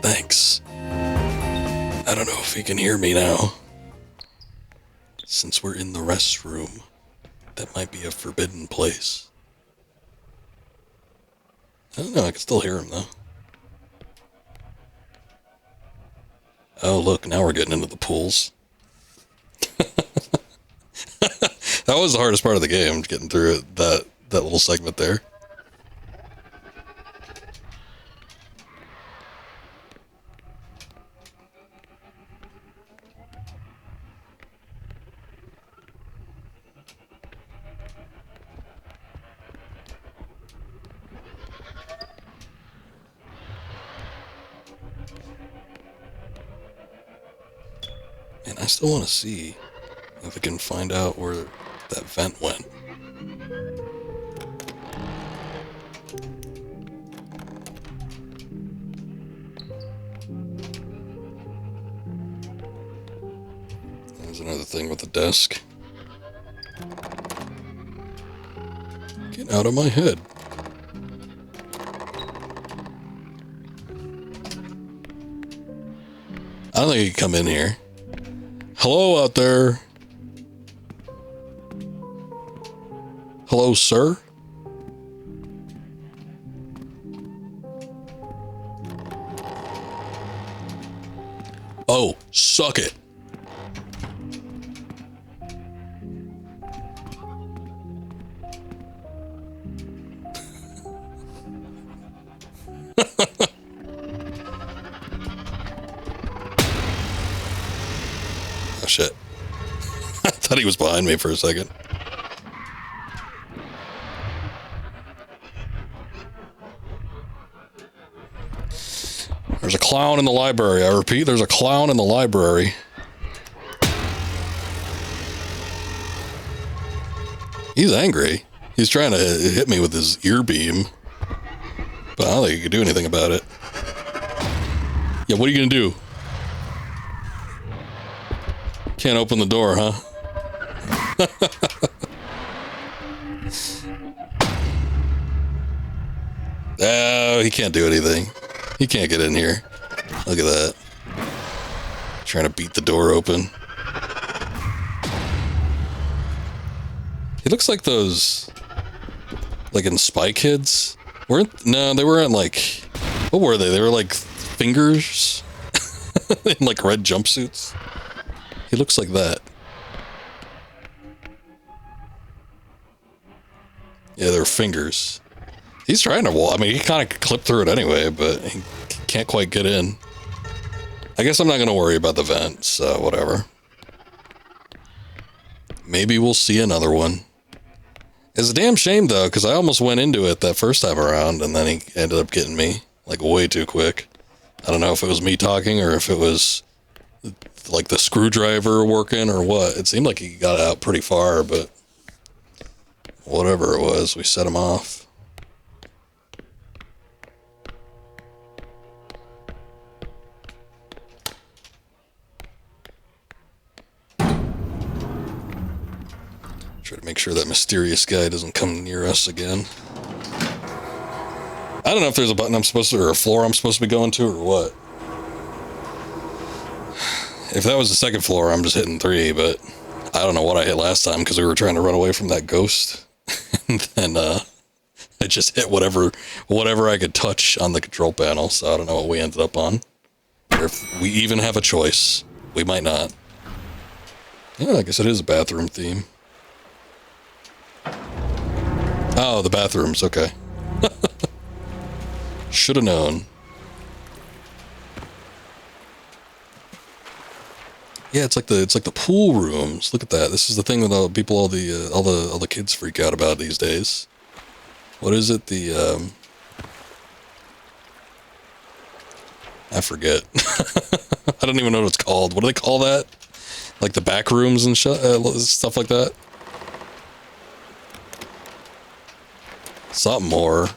Thanks. I don't know if he can hear me now. Since we're in the restroom, that might be a forbidden place. I don't know, I can still hear him though. Oh look, now we're getting into the pools. That was the hardest part of the game, getting through it, that little segment there. And I still want to see if I can find out where that vent went. There's another thing with the desk. Get out of my head. I don't think he can come in here. Hello out there. Hello, sir? Oh, suck it. Oh, shit. I thought he was behind me for a second. There's a clown in the library. I repeat, there's a clown in the library. He's angry. He's trying to hit me with his ear beam. But I don't think he can do anything about it. Yeah, what are you gonna do? Can't open the door, huh? Oh, he can't do anything. He can't get in here. Look at that. Trying to beat the door open. He looks like those, like in Spy Kids. No, they weren't like, what were they? They were like fingers in like red jumpsuits. He looks like that. Yeah, they're fingers. He's trying to wall. I mean, he kind of clipped through it anyway, but he can't quite get in. I guess I'm not going to worry about the vent, so whatever. Maybe we'll see another one. It's a damn shame, though, because I almost went into it that first time around, and then he ended up getting me, like, way too quick. I don't know if it was me talking, or if it was, like, the screwdriver working, or what. It seemed like he got out pretty far, but whatever it was, we set him off. Try to make sure that mysterious guy doesn't come near us again. I don't know if there's a button I'm supposed to, or a floor I'm supposed to be going to, or what. If that was the second floor, I'm just hitting 3, but I don't know what I hit last time because we were trying to run away from that ghost. And then I just hit whatever I could touch on the control panel, so I don't know what we ended up on. Or if we even have a choice. We might not. Yeah, I guess it is a bathroom theme. Oh, the bathrooms, okay. Should have known. Yeah, it's like the pool rooms. Look at that. This is the thing that all the kids freak out about these days. What is it? I forget. I don't even know what it's called. What do they call that? Like the back rooms and stuff like that. Something more.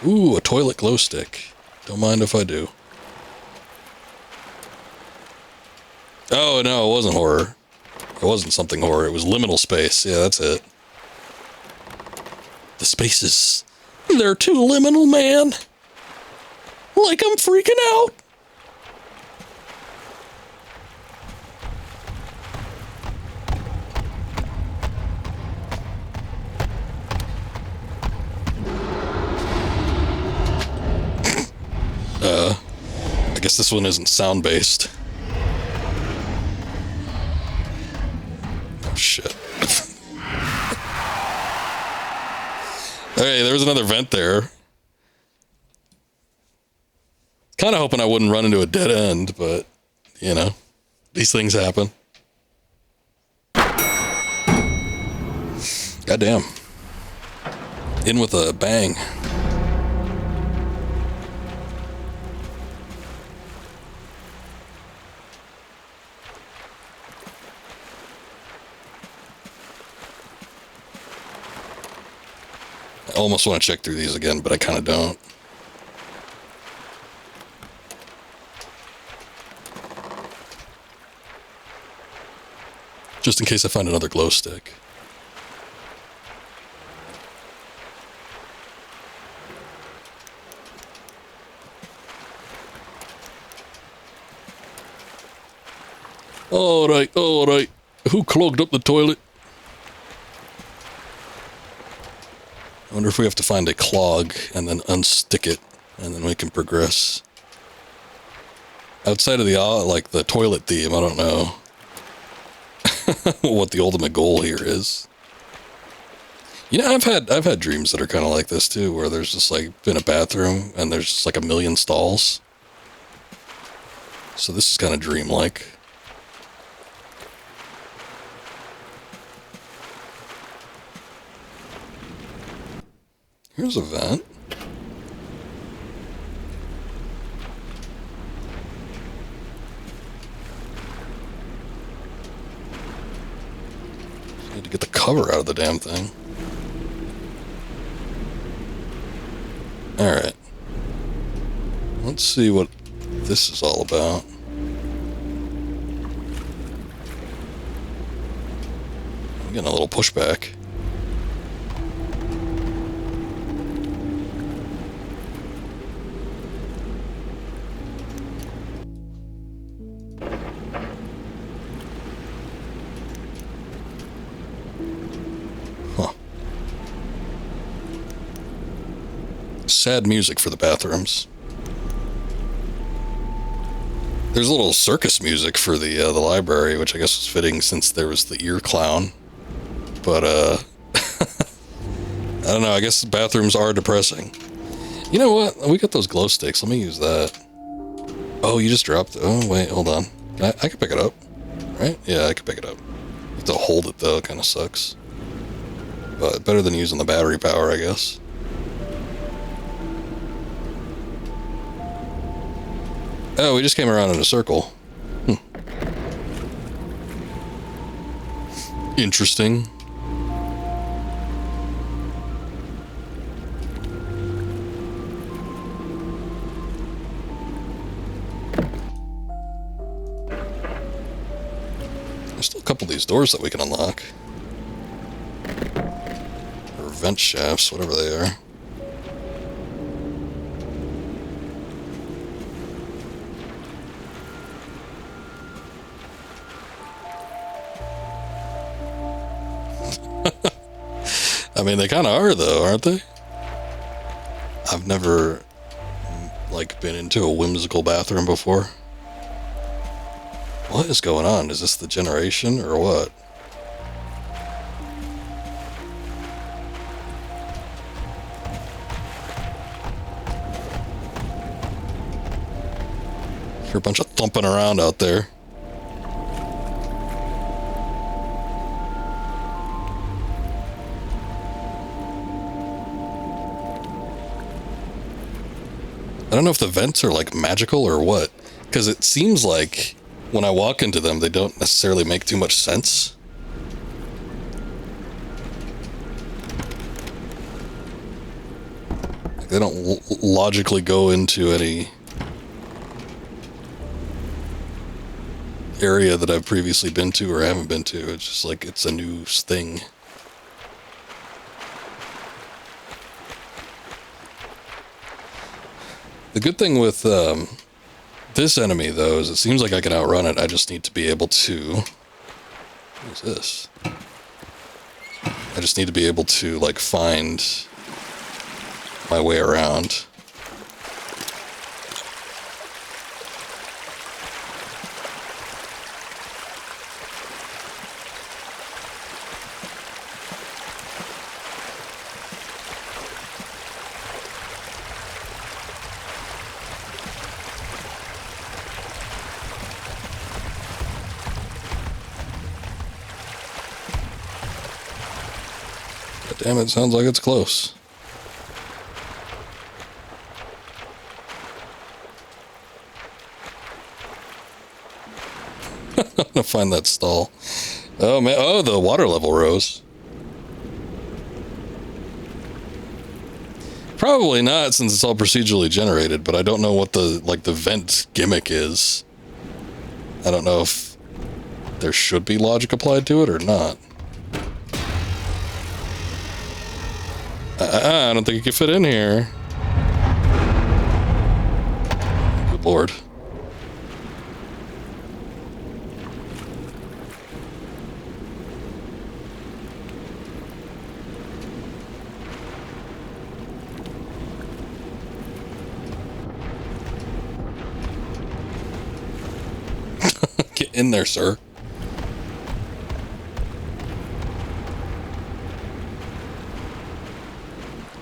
Ooh, a toilet glow stick. Don't mind if I do. Oh, no, it wasn't horror. It wasn't something horror. It was liminal space. Yeah, that's it. The spaces. They're too liminal, man. Like I'm freaking out. I guess this one isn't sound-based. Oh, shit. Hey, there was another vent there. Kind of hoping I wouldn't run into a dead end, but, you know, these things happen. Goddamn. In with a bang. I almost want to check through these again, but I kind of don't. Just in case I find another glow stick. All right, all right. Who clogged up the toilet? I wonder if we have to find a clog and then unstick it, and then we can progress. Outside of the toilet theme, I don't know what the ultimate goal here is. You know, I've had dreams that are kind of like this too, where there's just like been a bathroom and there's just like a million stalls. So this is kind of dreamlike. Here's a vent. Just need to get the cover out of the damn thing. Alright. Let's see what this is all about. I'm getting a little pushback. sad music for the bathrooms. There's a little circus music for the library, which I guess was fitting since there was the ear clown. But, I don't know, I guess the bathrooms are depressing. You know what? We got those glow sticks. Let me use that. Oh, you just dropped it. Oh, wait, hold on. I can pick it up. Right? Yeah, I can pick it up. You have to hold it, though. It kind of sucks. But better than using the battery power, I guess. Oh, we just came around in a circle. Interesting. There's still a couple of these doors that we can unlock. Or vent shafts, whatever they are. I mean, they kind of are, though, aren't they? I've never, like, been into a whimsical bathroom before. What is going on? Is this the generation, or what? Hear a bunch of thumping around out there. I don't know if the vents are like magical or what, because it seems like when I walk into them, they don't necessarily make too much sense. Like they don't logically go into any area that I've previously been to or haven't been to. It's just like it's a new thing. The good thing with this enemy, though, is it seems like I can outrun it. I just need to be able to... What is this? I just need to be able to, like, find my way around. Damn, it sounds like it's close. I'm gonna find that stall. Oh man, oh, the water level rose. Probably not, since it's all procedurally generated, but I don't know what the vent gimmick is. I don't know if there should be logic applied to it or not. I don't think you can fit in here. Good lord. Get in there, sir.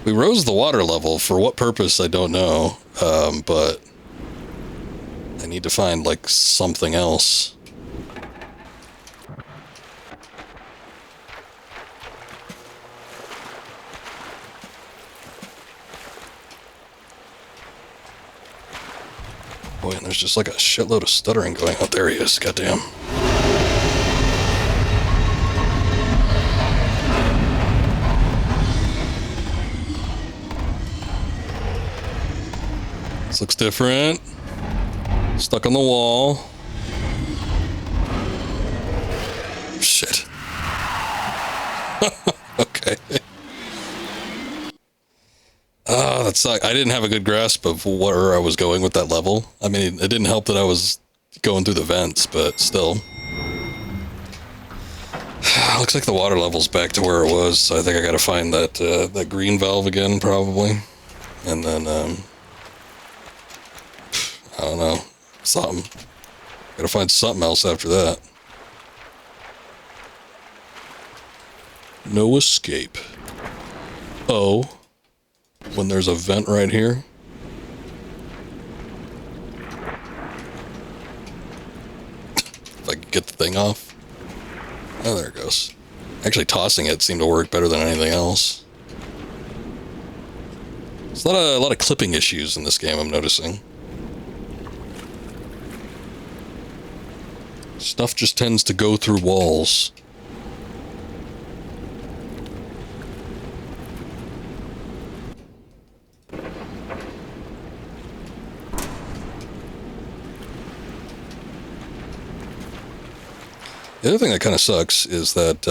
We rose the water level. For what purpose, I don't know. But I need to find, like, something else. Boy, and there's just like a shitload of stuttering going on. There he is. Goddamn. This looks different. Stuck on the wall. Shit. Okay. Oh, that sucked. I didn't have a good grasp of where I was going with that level. I mean, it didn't help that I was going through the vents, but still. Looks like the water level's back to where it was, so I think I gotta find that green valve again, probably. And then, I don't know, something. Gotta find something else after that. No escape. Oh, when there's a vent right here. If I can get the thing off. Oh, there it goes. Actually, tossing it seemed to work better than anything else. There's a lot of clipping issues in this game, I'm noticing. Stuff just tends to go through walls. The other thing that kind of sucks is that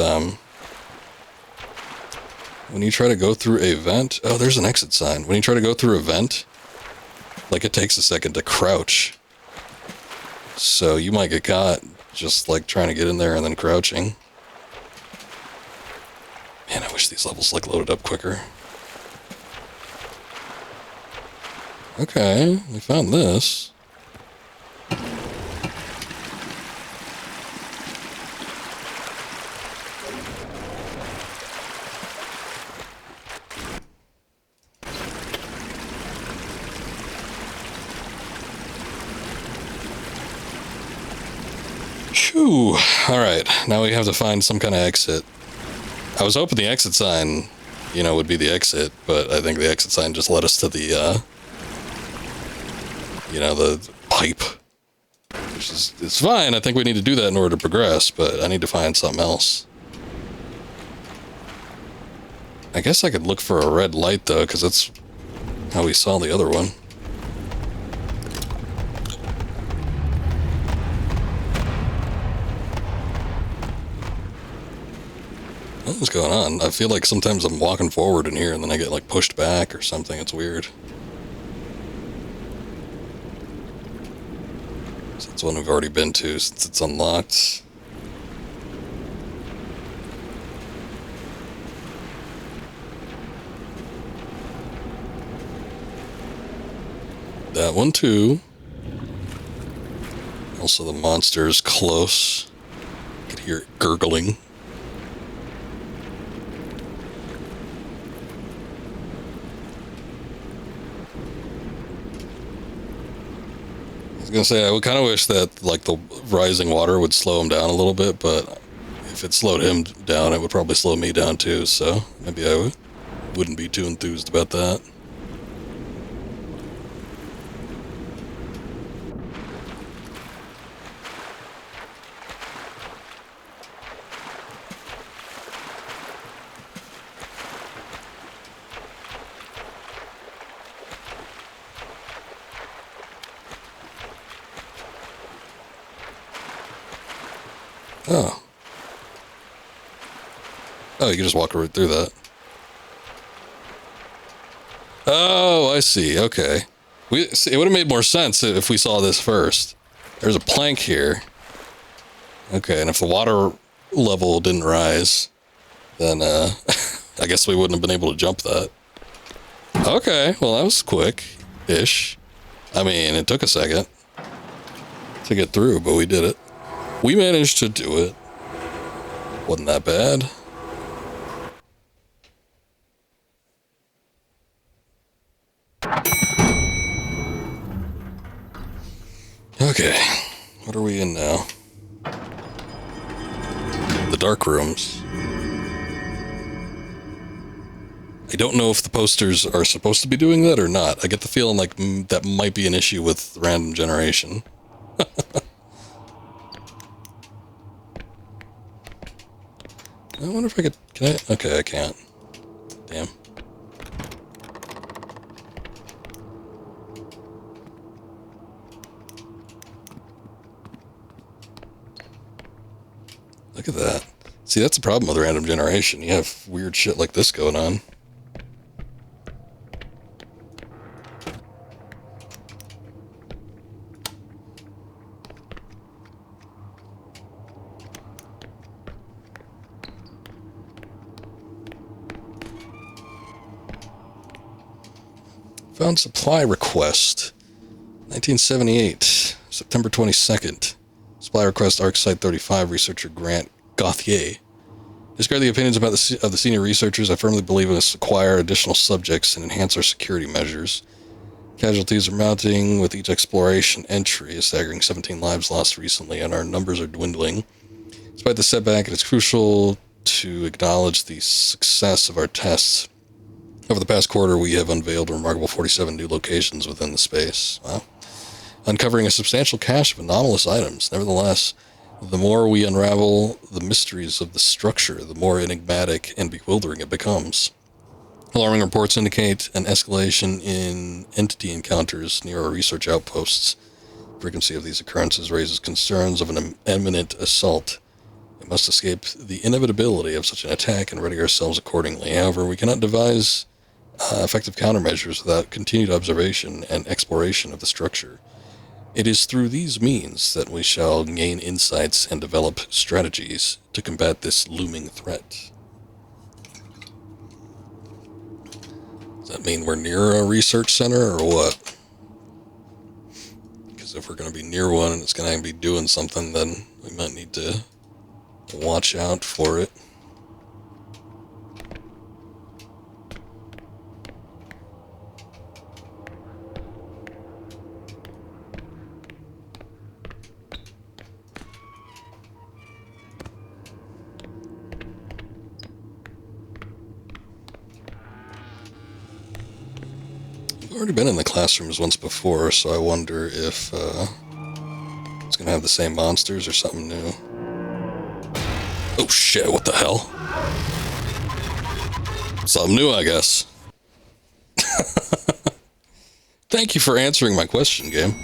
when you try to go through a vent... Oh, there's an exit sign. When you try to go through a vent, like, it takes a second to crouch. So you might get caught just, like, trying to get in there and then crouching. Man, I wish these levels, like, loaded up quicker. Okay, we found this. Phew. Alright, now we have to find some kind of exit. I was hoping the exit sign, you know, would be the exit, but I think the exit sign just led us to the, you know, the pipe. Which is, it's fine, I think we need to do that in order to progress, but I need to find something else. I guess I could look for a red light, though, because that's how we saw the other one. What's going on? I feel like sometimes I'm walking forward in here and then I get like pushed back or something. It's weird. So that's one we've already been to since it's unlocked. That one too. Also the monster's close. I could hear it gurgling. I was gonna say, I would kind of wish that like the rising water would slow him down a little bit, but if it slowed him down, it would probably slow me down too, so maybe I wouldn't be too enthused about that. Oh. Oh, you can just walk right through that. Oh, I see. Okay. See, it would have made more sense if we saw this first. There's a plank here. Okay, and if the water level didn't rise, then I guess we wouldn't have been able to jump that. Okay, well that was quick-ish. I mean, it took a second to get through, but we did it. We managed to do it. Wasn't that bad. Okay, what are we in now? The dark rooms. I don't know if the posters are supposed to be doing that or not. I get the feeling like that might be an issue with random generation. I wonder if I could... Can I? Okay, I can't. Damn. Look at that. See, that's the problem with random generation. You have weird shit like this going on. Found supply request. 1978, September 22nd. Supply request, Arc Site 35, researcher Grant Gauthier. Discard the opinions about of the senior researchers. I firmly believe in us acquire additional subjects and enhance our security measures. Casualties are mounting with each exploration entry, a staggering 17 lives lost recently, and our numbers are dwindling. Despite the setback, it is crucial to acknowledge the success of our tests. Over the past quarter, we have unveiled a remarkable 47 new locations within the space. Wow. Uncovering a substantial cache of anomalous items. Nevertheless, the more we unravel the mysteries of the structure, the more enigmatic and bewildering it becomes. Alarming reports indicate an escalation in entity encounters near our research outposts. The frequency of these occurrences raises concerns of an imminent assault. We must escape the inevitability of such an attack and ready ourselves accordingly. However, we cannot devise effective countermeasures without continued observation and exploration of the structure. It is through these means that we shall gain insights and develop strategies to combat this looming threat. Does that mean we're near a research center or what? Because if we're going to be near one and it's going to be doing something, then we might need to watch out for it. I've already been in the classrooms once before, so I wonder if it's going to have the same monsters or something new. Oh shit, what the hell? Something new, I guess. Thank you for answering my question, game.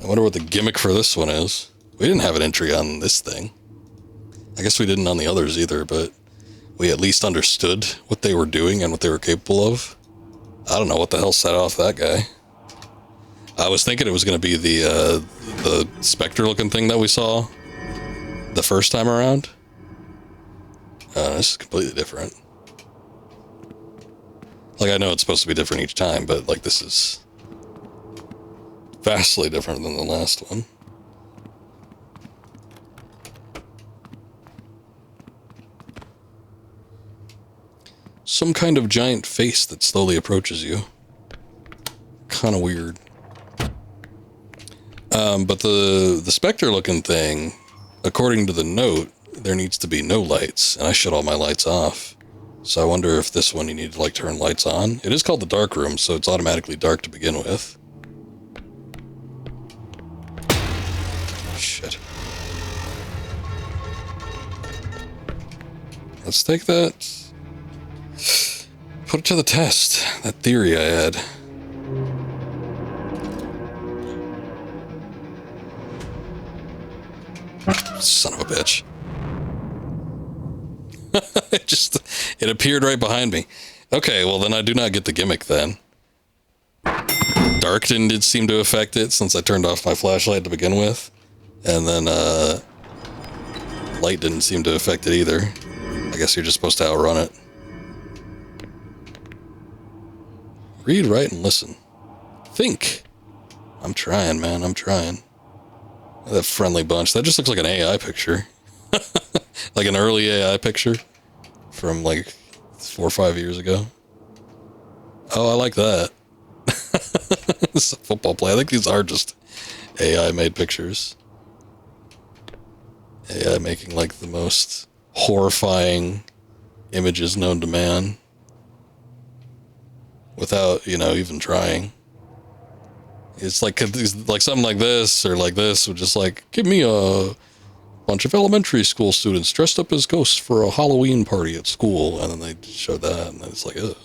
I wonder what the gimmick for this one is. We didn't have an entry on this thing. I guess we didn't on the others either, but we at least understood what they were doing and what they were capable of. I don't know what the hell set off that guy. I was thinking it was going to be the specter-looking thing that we saw the first time around. This is completely different. Like, I know it's supposed to be different each time, but, like, this is vastly different than the last one. Some kind of giant face that slowly approaches you. Kind of weird. But the specter-looking thing, according to the note, there needs to be no lights, and I shut all my lights off. So I wonder if this one you need to, like, turn lights on. It is called the dark room, so it's automatically dark to begin with. Shit. Let's take that. Put it to the test. That theory I had. Son of a bitch. It appeared right behind me. Okay, well then I do not get the gimmick then. Dark didn't seem to affect it since I turned off my flashlight to begin with. And then, light didn't seem to affect it either. I guess you're just supposed to outrun it. Read, write, and listen. Think. I'm trying, man. I'm trying. That friendly bunch. That just looks like an AI picture. Like an early AI picture from like 4 or 5 years ago. Oh, I like that. This is a football play. I think these are just AI made pictures. AI making like the most horrifying images known to man. Without, you know, even trying. It's like something like this or like this would just like, give me a bunch of elementary school students dressed up as ghosts for a Halloween party at school, and then they show that, and then it's like, ugh.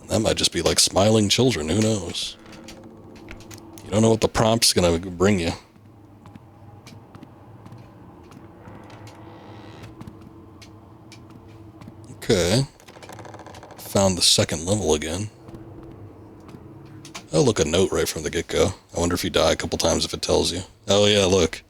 That might just be like smiling children, who knows? You don't know what the prompt's gonna bring you. Okay. Found the second level again. Oh, look, a note right from the get-go. I wonder if you die a couple times if it tells you. Oh, yeah, look.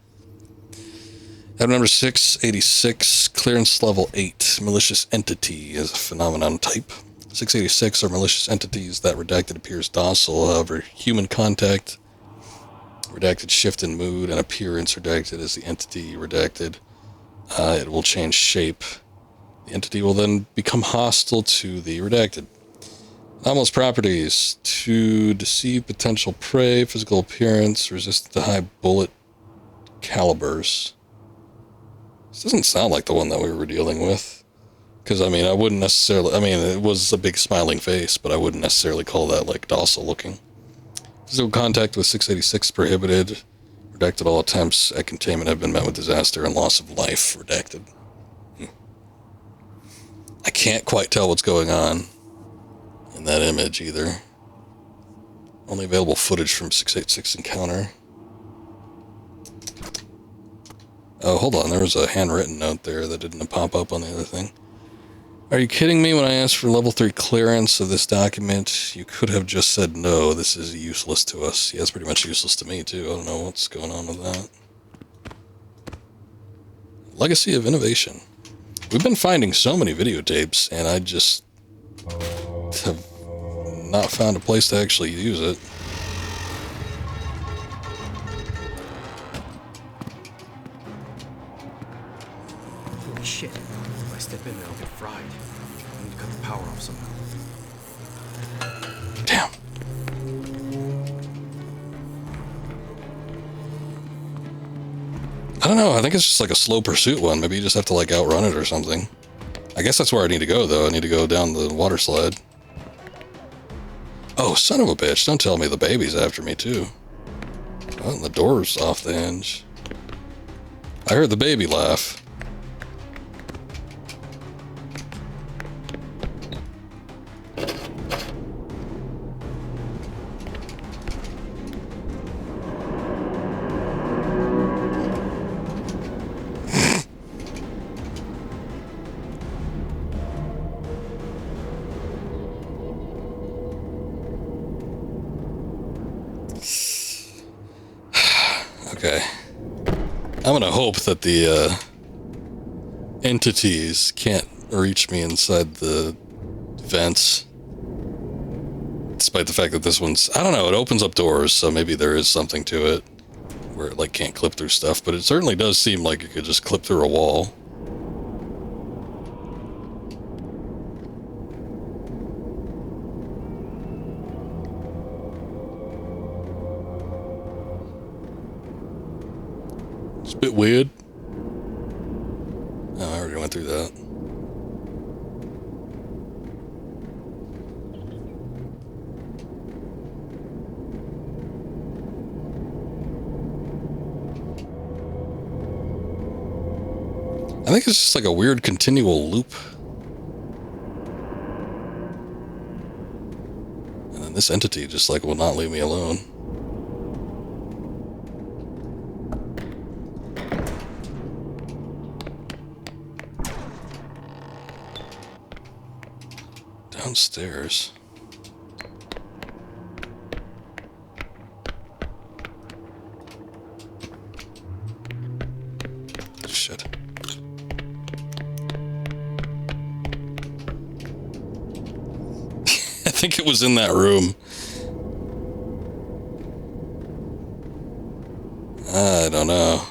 Item number 686, clearance level 8. Malicious entity is a phenomenon type. 686 are malicious entities that redacted appears docile. However, human contact, redacted shift in mood, and appearance redacted as the entity redacted. It will change shape. The entity will then become hostile to the redacted. Anomalous properties: to deceive potential prey, physical appearance, resistant to high bullet calibers. This doesn't sound like the one that we were dealing with. Because, I mean, I wouldn't necessarily... I mean, it was a big smiling face, but I wouldn't necessarily call that, like, docile looking. Physical contact with 686 prohibited. Redacted. All attempts at containment have been met with disaster and loss of life. Redacted. I can't quite tell what's going on in that image either. Only available footage from 686 encounter. Oh, hold on. There was a handwritten note there that didn't pop up on the other thing. Are you kidding me? When I asked for level 3 clearance of this document, you could have just said no, this is useless to us. Yeah, it's pretty much useless to me, too. I don't know what's going on with that. Legacy of Innovation. We've been finding so many videotapes, and I just have not found a place to actually use it. Holy shit. If I step in there, I'll get fried. I need to cut the power off somehow. Damn. I don't know. I think it's just like a slow pursuit one. Maybe you just have to like outrun it or something. I guess that's where I need to go, though. I need to go down the water slide. Oh, son of a bitch. Don't tell me the baby's after me, too. Oh, the door's off the hinge. I heard the baby laugh. Okay. I'm gonna hope that the entities can't reach me inside the vents. Despite the fact that this one's... I don't know, it opens up doors, so maybe there is something to it. Where it, like, can't clip through stuff, but it certainly does seem like it could just clip through a wall. It's a bit weird. Oh, I already went through that. I think it's just like a weird continual loop. And then this entity just like will not leave me alone. Downstairs. Shit. I think it was in that room. I don't know.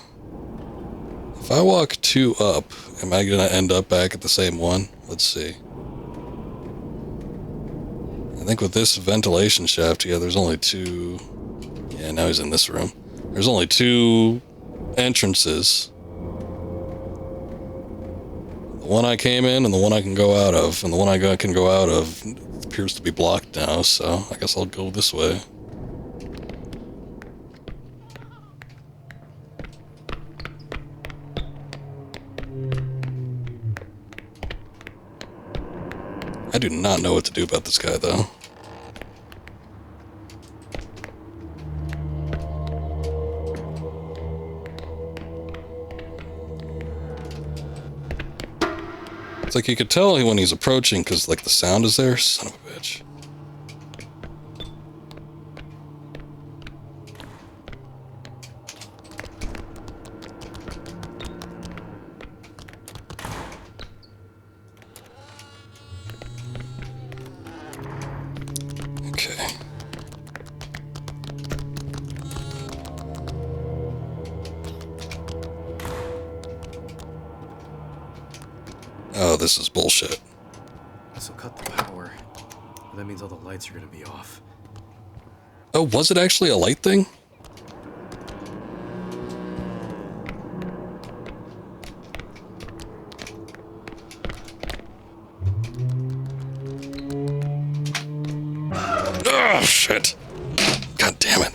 If I walk 2 up, am I gonna end up back at the same one? Let's see. I think with this ventilation shaft, yeah, there's only 2... Yeah, now he's in this room. There's only 2 entrances. The one I came in and the one I can go out of. And the one I can go out of appears to be blocked now, so I guess I'll go this way. I do not know what to do about this guy, though. It's like you could tell when he's approaching because, like, the sound is there. Son of a bitch. Oh, this is bullshit. So cut the power. That means all the lights are gonna be off. Oh, was it actually a light thing? Oh, shit. God damn it.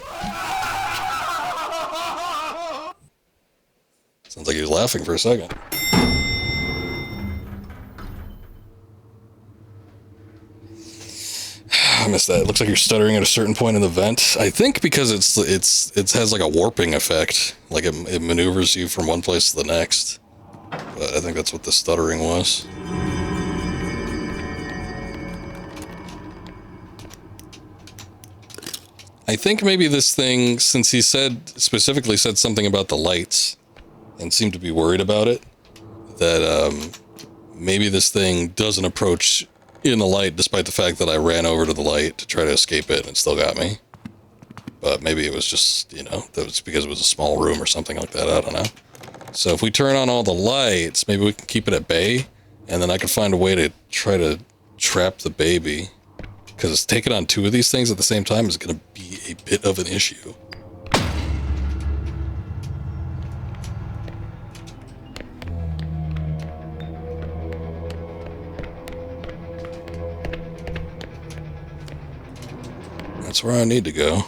Sounds like he was laughing for a second. I missed that. It looks like you're stuttering at a certain point in the vent. I think because it has like a warping effect. Like it maneuvers you from one place to the next. But I think that's what the stuttering was. I think maybe this thing, since he specifically said something about the lights and seemed to be worried about it, that maybe this thing doesn't approach in the light, despite the fact that I ran over to the light to try to escape it and it still got me. But maybe it was just, that was because it was a small room or something like that. I don't know. So if we turn on all the lights, maybe we can keep it at bay, and then I can find a way to try to trap the baby. Because taking on two of these things at the same time is going to be a bit of an issue. That's where I need to go.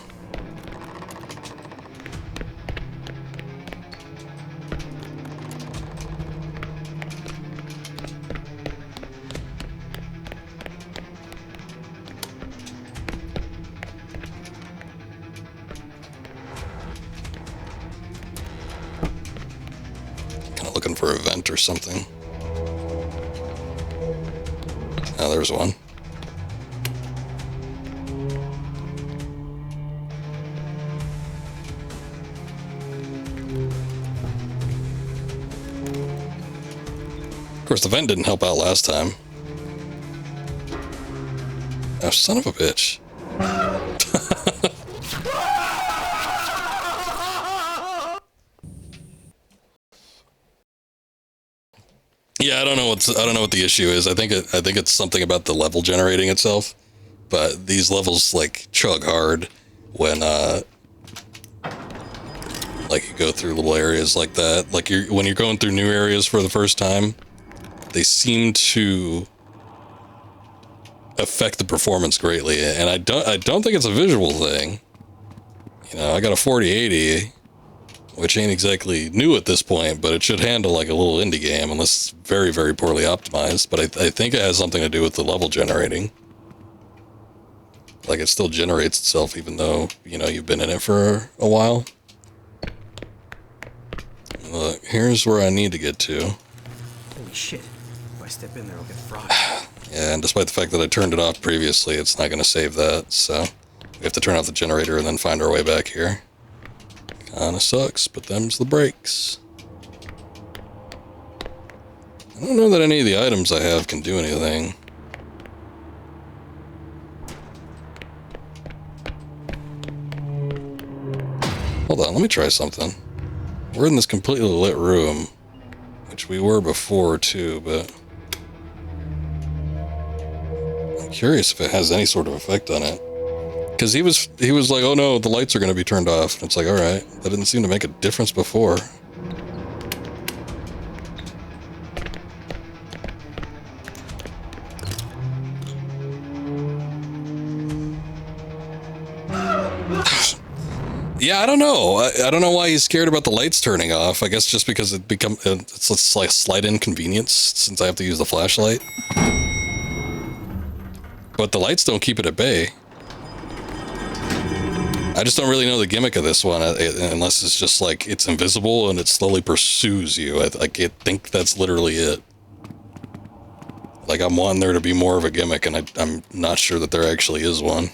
Looking for a vent or something. Oh, there's one. Of course, the vent didn't help out last time. Oh, son of a bitch. Yeah, I don't know what the issue is. I think it's something about the level generating itself. But these levels like chug hard when like you go through little areas like that. Like when you're going through new areas for the first time, they seem to affect the performance greatly. And I don't think it's a visual thing. I got a 4080, which ain't exactly new at this point, but it should handle like a little indie game unless it's very, very poorly optimized. But I think it has something to do with the level generating. Like it still generates itself even though, you've been in it for a while. Look, here's where I need to get to. Holy shit. If I step in there, I'll get fried. Yeah, and despite the fact that I turned it off previously, it's not going to save that, so we have to turn off the generator and then find our way back here. Kinda sucks, but them's the breaks. I don't know that any of the items I have can do anything. Hold on, let me try something. We're in this completely lit room, which we were before too, but I'm curious if it has any sort of effect on it. Because he was like, oh no, the lights are going to be turned off. And it's like, alright, that didn't seem to make a difference before. Yeah, I don't know. I don't know why he's scared about the lights turning off. I guess just because it's like a slight inconvenience since I have to use the flashlight. But the lights don't keep it at bay. I just don't really know the gimmick of this one, unless it's just like it's invisible and it slowly pursues you. I think that's literally it. Like I'm wanting there to be more of a gimmick, and I'm not sure that there actually is one.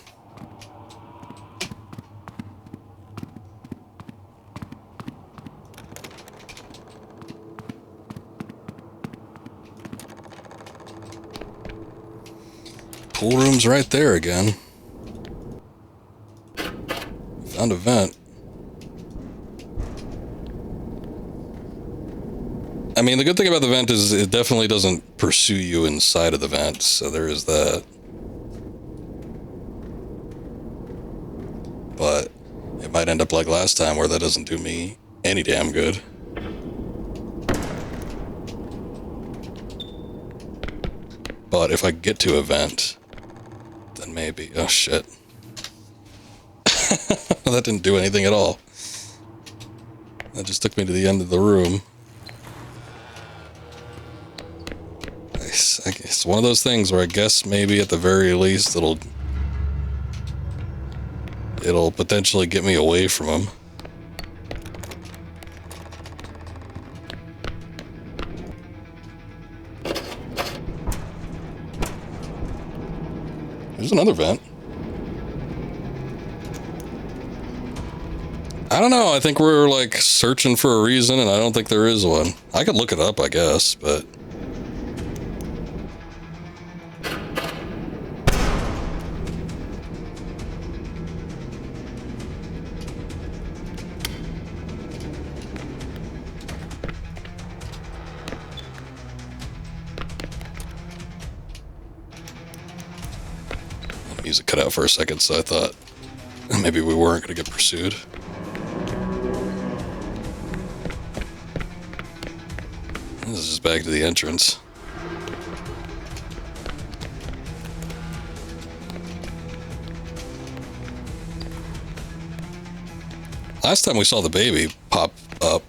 Pool room's right there again. Found a vent. I mean, the good thing about the vent is it definitely doesn't pursue you inside of the vent, so there is that. But it might end up like last time where that doesn't do me any damn good. But if I get to a vent, then maybe... Oh, shit. That didn't do anything at all. That just took me to the end of the room. It's one of those things where I guess maybe at the very least it'll potentially get me away from him. There's another vent. I don't know, I think we're like searching for a reason and I don't think there is one. I could look it up, I guess, but... The music cut out for a second, so I thought maybe we weren't going to get pursued. This is just back to the entrance. Last time we saw the baby pop up,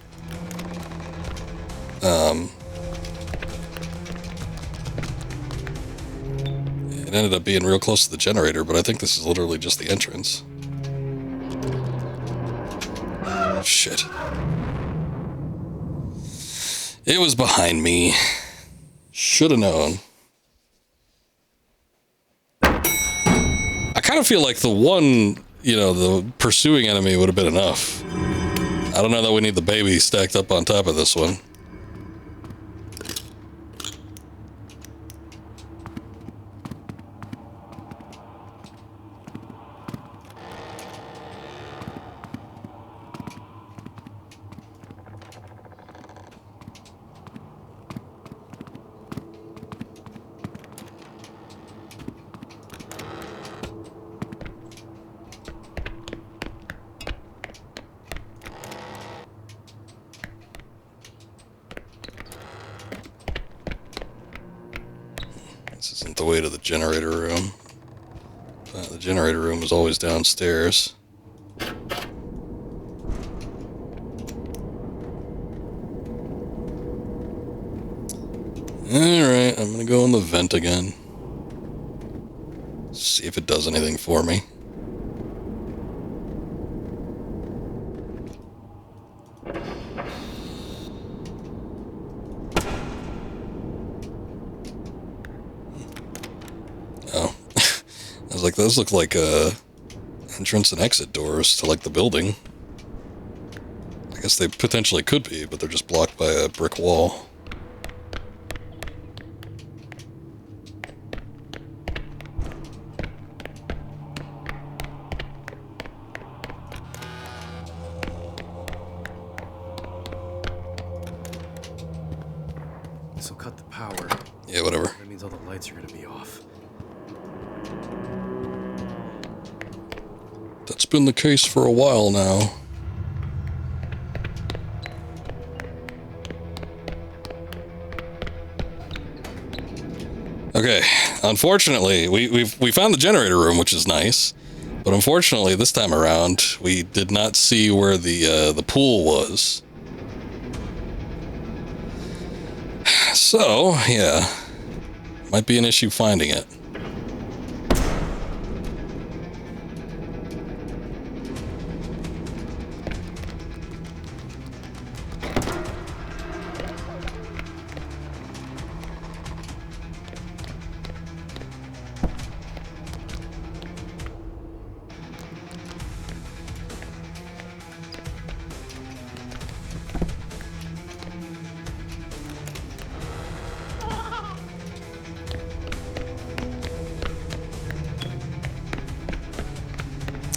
it ended up being real close to the generator, but I think this is literally just the entrance. Shit. It was behind me. Should have known. I kind of feel like the one, you know, the pursuing enemy would have been enough. I don't know that we need the baby stacked up on top of this one. This isn't the way to the generator room. The generator room is always downstairs. Alright, I'm gonna go in the vent again. See if it does anything for me. Oh. I was like, those look like entrance and exit doors to like the building. I guess they potentially could be, but they're just blocked by a brick wall. This'll cut the power. Yeah, whatever. That means all the lights are gonna be off. That's been the case for a while now. Okay, unfortunately, we found the generator room, which is nice, but unfortunately, this time around, we did not see where the pool was. So, yeah, might be an issue finding it.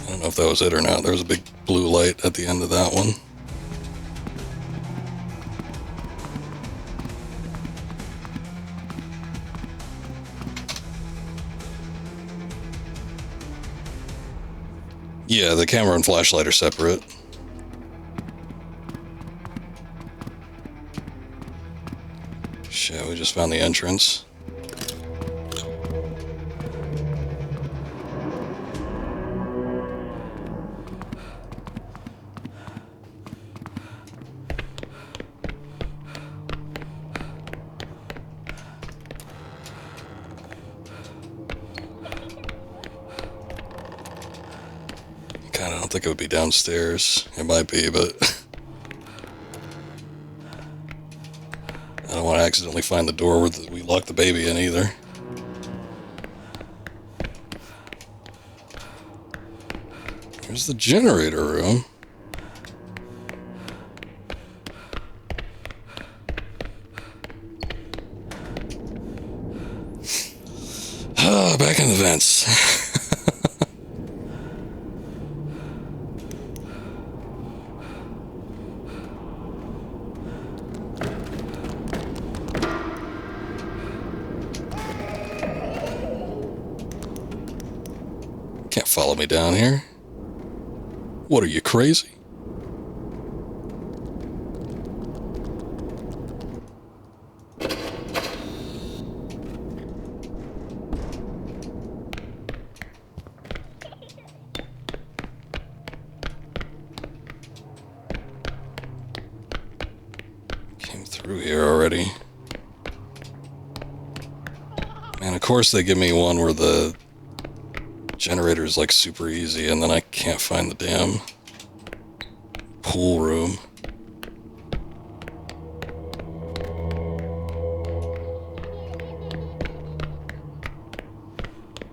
I don't know if that was it or not. There was a big blue light at the end of that one. Yeah, the camera and flashlight are separate. Shit, we just found the entrance. God, I don't think it would be downstairs. It might be, but I don't want to accidentally find the door where we locked the baby in either. There's the generator room. Ah, back in the vents. Can't follow me down here. What are you, crazy? Came through here already. Man, of course they give me one where the generator is like super easy and then I can't find the damn pool room.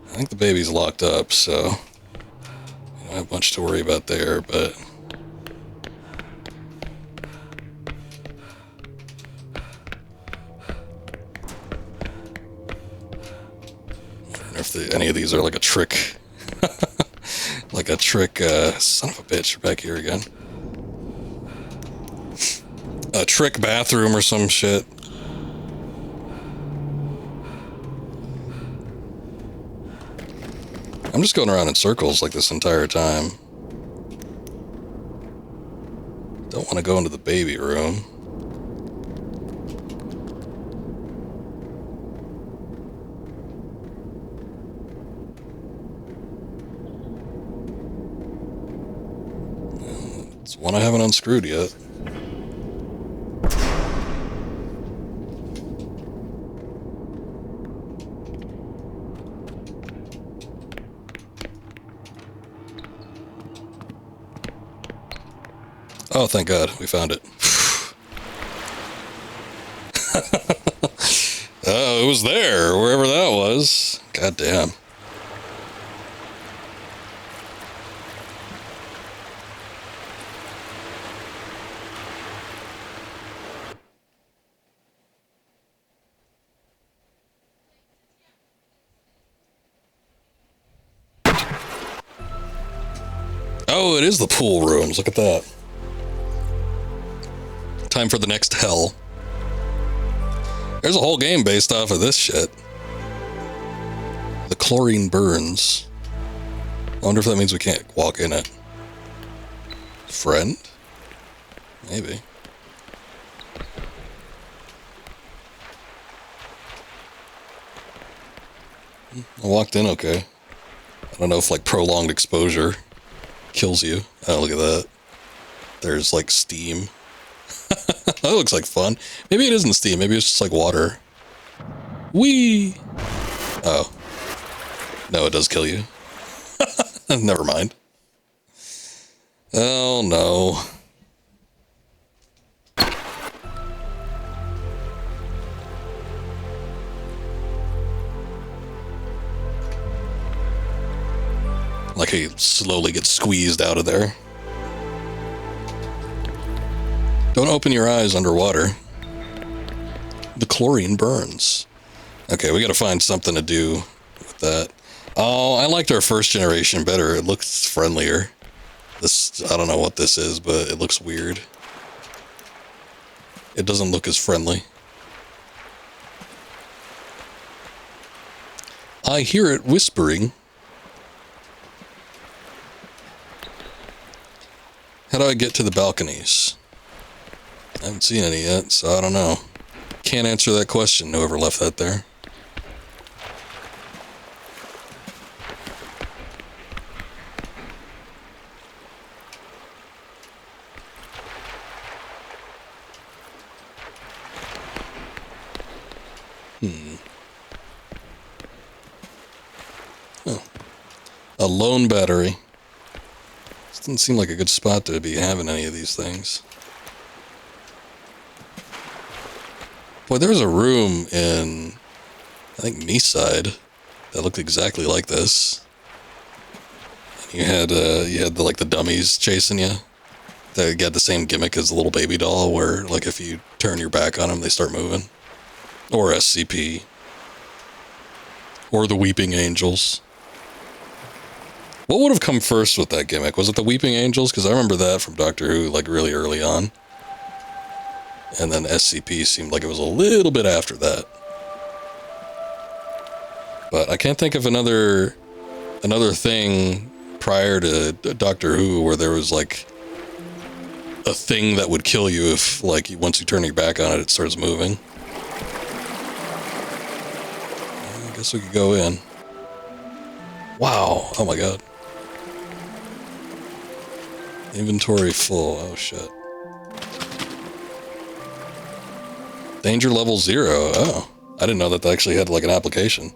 I think the baby's locked up, so I don't have much to worry about there, but I wonder if any of these are like a trick. Like a trick, son of a bitch, we're back here again. A trick bathroom or some shit. I'm just going around in circles like this entire time. Don't want to go into the baby room. It's one I haven't unscrewed yet. Oh, thank God, we found it. Oh, it was there, wherever that was. God damn. Oh, it is the pool rooms. Look at that. Time for the next hell. There's a whole game based off of this shit. The chlorine burns. I wonder if that means we can't walk in it. Friend? Maybe. I walked in okay. I don't know if like prolonged exposure kills you. Oh, look at that. There's like steam. That looks like fun. Maybe it isn't steam. Maybe it's just like water. Whee! Oh. No, it does kill you. Never mind. Oh, no. Like he slowly gets squeezed out of there. Don't open your eyes underwater. The chlorine burns. Okay, we gotta find something to do with that. Oh, I liked our first generation better. It looks friendlier. This, I don't know what this is, but it looks weird. It doesn't look as friendly. I hear it whispering. How do I get to the balconies? I haven't seen any yet, so I don't know. Can't answer that question, whoever left that there. Oh. A lone battery. This doesn't seem like a good spot to be having any of these things. Boy, there was a room in, I think, Meeside that looked exactly like this. And you had like the dummies chasing you. They got the same gimmick as the little baby doll, where like if you turn your back on them, they start moving. Or SCP. Or the Weeping Angels. What would have come first with that gimmick? Was it the Weeping Angels? Because I remember that from Doctor Who, like, really early on. And then SCP seemed like it was a little bit after that. But I can't think of another thing prior to Doctor Who where there was, like, a thing that would kill you if, like, once you turn your back on it, it starts moving. I guess we could go in. Wow. Oh, my God. Inventory full. Oh, shit. Danger level 0. Oh. I didn't know that actually had, like, an application.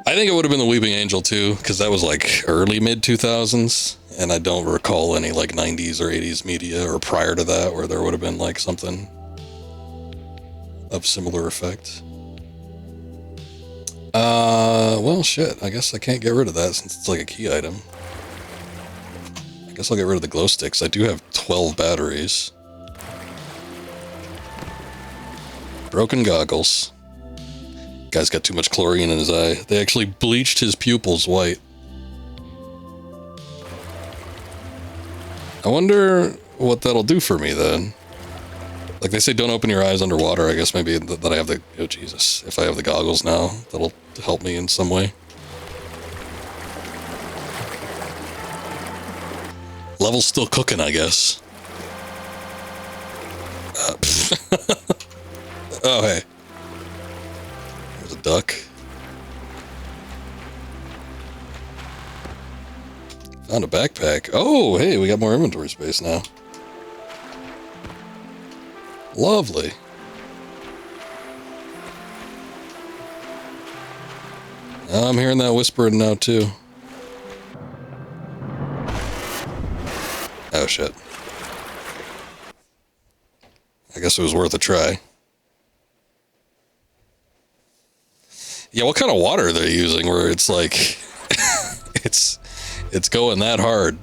I think it would have been the Weeping Angel, too, because that was, like, early mid-2000s, and I don't recall any, like, 90s or 80s media, or prior to that, where there would have been, like, something of similar effect. Well, shit. I guess I can't get rid of that since it's, like, a key item. I guess I'll get rid of the glow sticks. I do have 12 batteries. Broken goggles. Guy's got too much chlorine in his eye. They actually bleached his pupils white. I wonder what that'll do for me then. Like they say, don't open your eyes underwater. I guess maybe that I have the... Oh, Jesus. If I have the goggles now, that'll help me in some way. Level's still cooking, I guess. Oh, hey. There's a duck. Found a backpack. Oh, hey, we got more inventory space now. Lovely. I'm hearing that whispering now, too. Oh, shit. I guess it was worth a try. Yeah, what kind of water are they using where it's like... it's going that hard?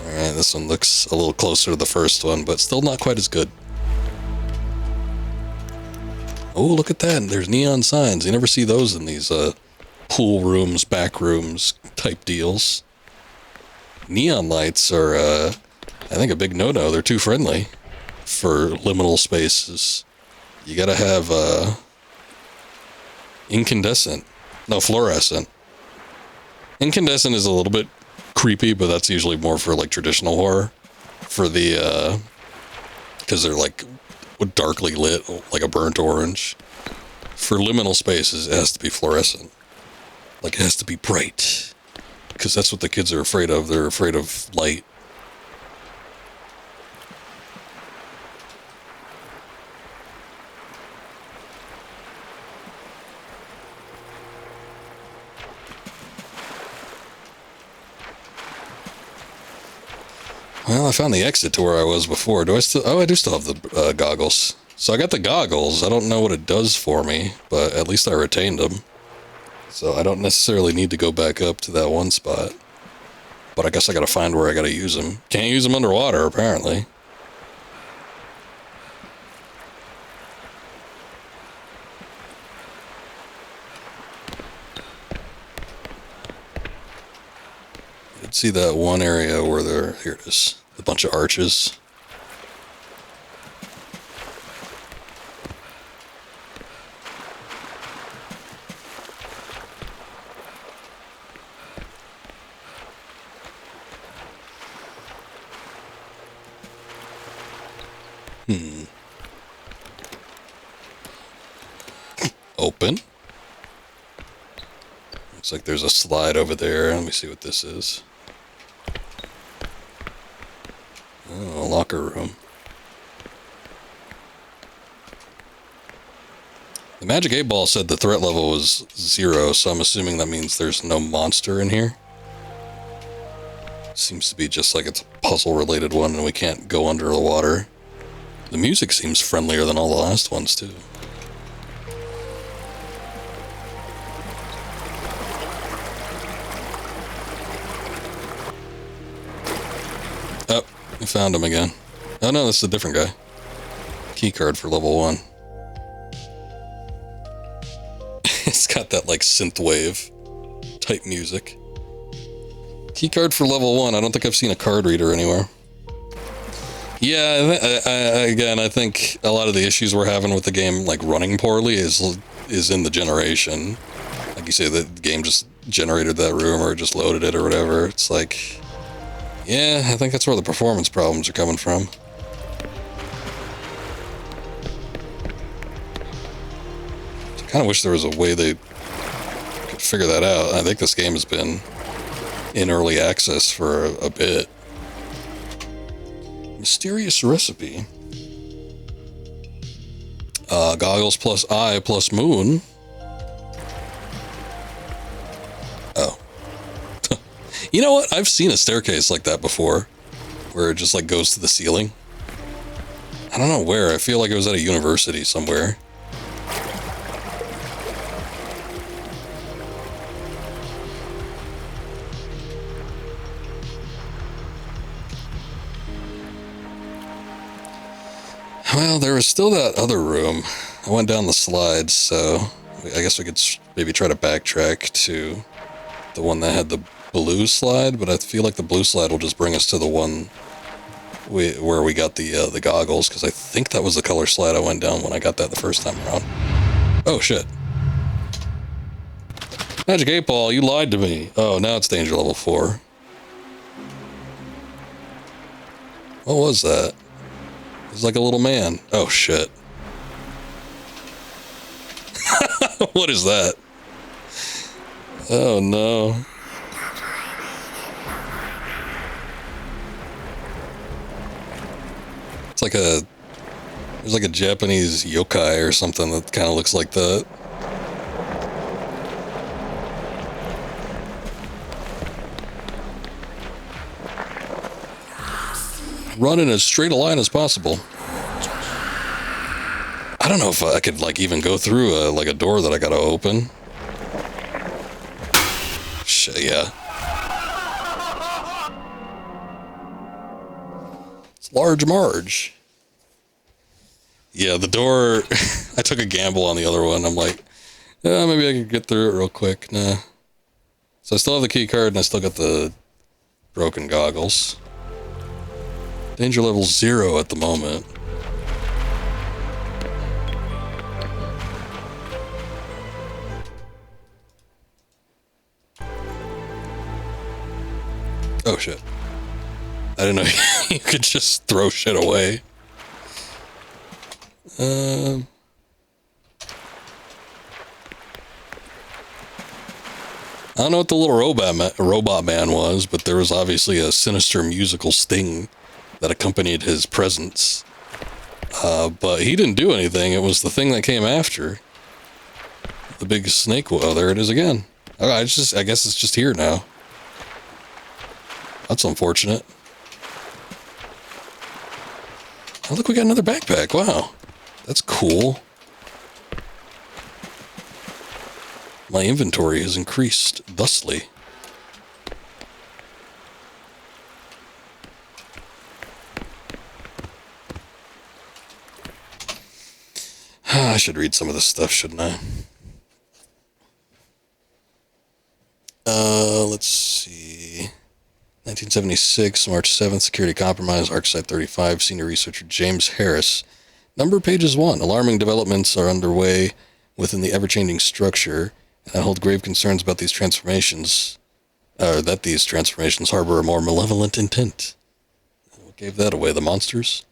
Alright, this one looks a little closer to the first one, but still not quite as good. Oh, look at that. There's neon signs. You never see those in these pool rooms, back rooms type deals. Neon lights are, I think, a big no-no. They're too friendly for liminal spaces. You gotta have incandescent. No, fluorescent. Incandescent is a little bit creepy, but that's usually more for, like, traditional horror. For the, because they're, like, darkly lit, like a burnt orange. For liminal spaces, it has to be fluorescent. Like, it has to be bright. Because that's what the kids are afraid of. They're afraid of light. Well, I found the exit to where I was before. Do I still... Oh, I do still have the goggles. So I got the goggles. I don't know what it does for me, but at least I retained them. So I don't necessarily need to go back up to that one spot. But I guess I gotta find where I gotta use them. Can't use them underwater, apparently. I did see that one area where there... Here it is. A bunch of arches. Open. Looks like there's a slide over there. Let me see what this is. Oh, a locker room. The Magic 8 Ball said the threat level was 0, so I'm assuming that means there's no monster in here. Seems to be just like it's a puzzle-related one and we can't go under the water. The music seems friendlier than all the last ones, too. Oh, I found him again. Oh no, this is a different guy. Key card for level 1. It's got that like synthwave type music. Key card for level 1. I don't think I've seen a card reader anywhere. Yeah, again, I think a lot of the issues we're having with the game, like running poorly, is in the generation. Like you say, the game just generated that room or just loaded it or whatever. It's like, yeah, I think that's where the performance problems are coming from. I kind of wish there was a way they could figure that out. I think this game has been in early access for a bit. Mysterious recipe. Goggles plus eye plus moon. Oh. You know what? I've seen a staircase like that before, where it just like goes to the ceiling. I don't know where. I feel like it was at a university somewhere. Well, there was still that other room. I went down the slides, so I guess we could maybe try to backtrack to the one that had the blue slide, but I feel like the blue slide will just bring us to the one where we got the goggles, because I think that was the color slide I went down when I got that the first time around. Oh, shit. Magic 8 Ball, you lied to me. Oh, now it's danger level 4. What was that? He's like a little man. Oh, shit. What is that? Oh, no. It's like there's like a Japanese yokai or something that kind of looks like that. Run in as straight a line as possible. I don't know if I could like even go through a door that I gotta open. Shit, yeah. It's Large Marge. Yeah, the door. I took a gamble on the other one. I'm like, yeah, maybe I could get through it real quick. Nah. So I still have the key card and I still got the broken goggles. Danger level 0 at the moment. Oh shit. I didn't know you could just throw shit away. I don't know what the little robot man was, but there was obviously a sinister musical sting that accompanied his presence. But he didn't do anything. It was the thing that came after. The big snake. Oh, there it is again. I guess it's just here now. That's unfortunate. Oh, look, we got another backpack. Wow. That's cool. My inventory has increased thusly. I should read some of this stuff, shouldn't I? Let's see. 1976, March 7th, security compromise, ArcSite 35, senior researcher James Harris. Number pages 1. Alarming developments are underway within the ever-changing structure, and I hold grave concerns about these transformations, that these transformations harbor a more malevolent intent. What gave that away? The monsters?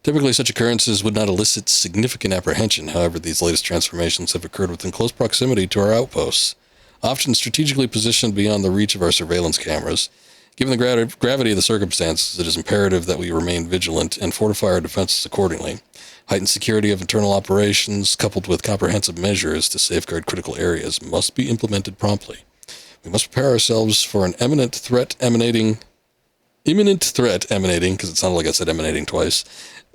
Typically, such occurrences would not elicit significant apprehension. However, these latest transformations have occurred within close proximity to our outposts, often strategically positioned beyond the reach of our surveillance cameras. Given the gravity of the circumstances, it is imperative that we remain vigilant and fortify our defenses accordingly. Heightened security of internal operations, coupled with comprehensive measures to safeguard critical areas, must be implemented promptly. We must prepare ourselves for an imminent threat emanating, because it sounded like I said emanating twice,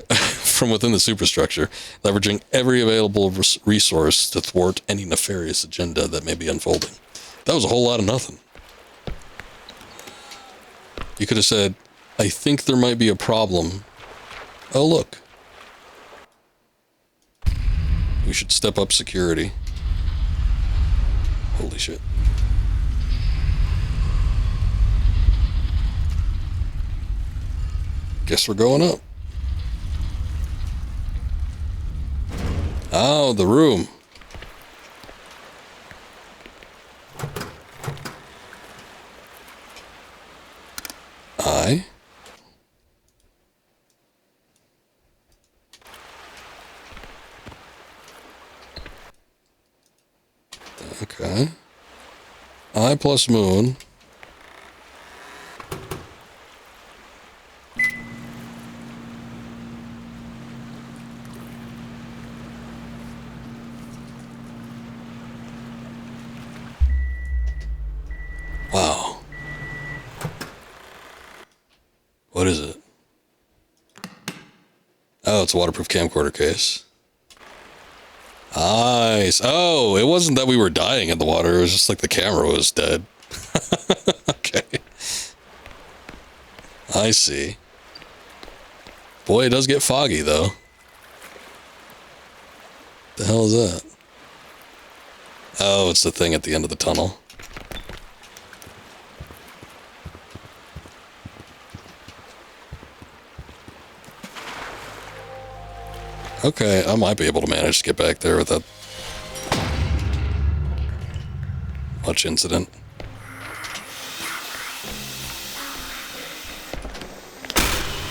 from within the superstructure, leveraging every available resource to thwart any nefarious agenda that may be unfolding. That was a whole lot of nothing. You could have said, I think there might be a problem. Oh, look. We should step up security. Holy shit. Guess we're going up. Oh, the room. Okay. I plus moon. Wow. What is it? Oh, it's a waterproof camcorder case. Nice. Oh, it wasn't that we were dying in the water. It was just like the camera was dead. Okay. I see. Boy, it does get foggy, though. The hell is that? Oh, it's the thing at the end of the tunnel. Okay, I might be able to manage to get back there without much incident.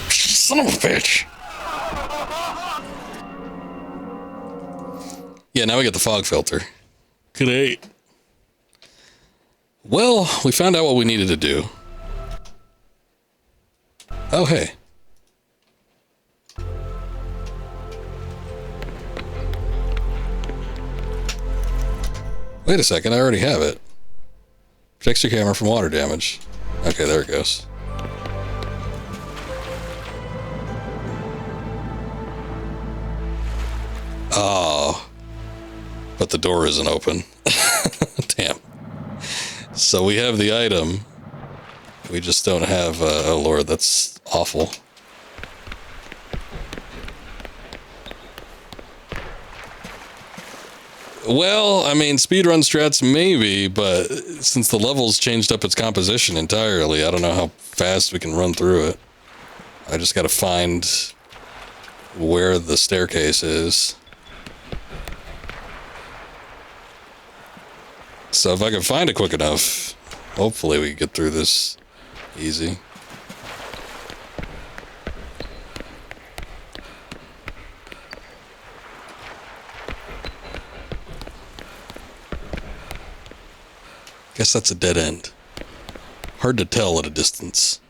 Son of a bitch! Yeah, now we get the fog filter. Great. Well, we found out what we needed to do. Oh, hey. Wait a second, I already have it. Protects your camera from water damage. Okay, there it goes. Oh. But the door isn't open. Damn. So we have the item. We just don't have, oh lord, that's awful. Well, I mean, speedrun strats maybe, but since the level's changed up its composition entirely, I don't know how fast we can run through it. I just gotta find where the staircase is. So if I can find it quick enough, hopefully we can get through this easy. Guess that's a dead end. Hard to tell at a distance.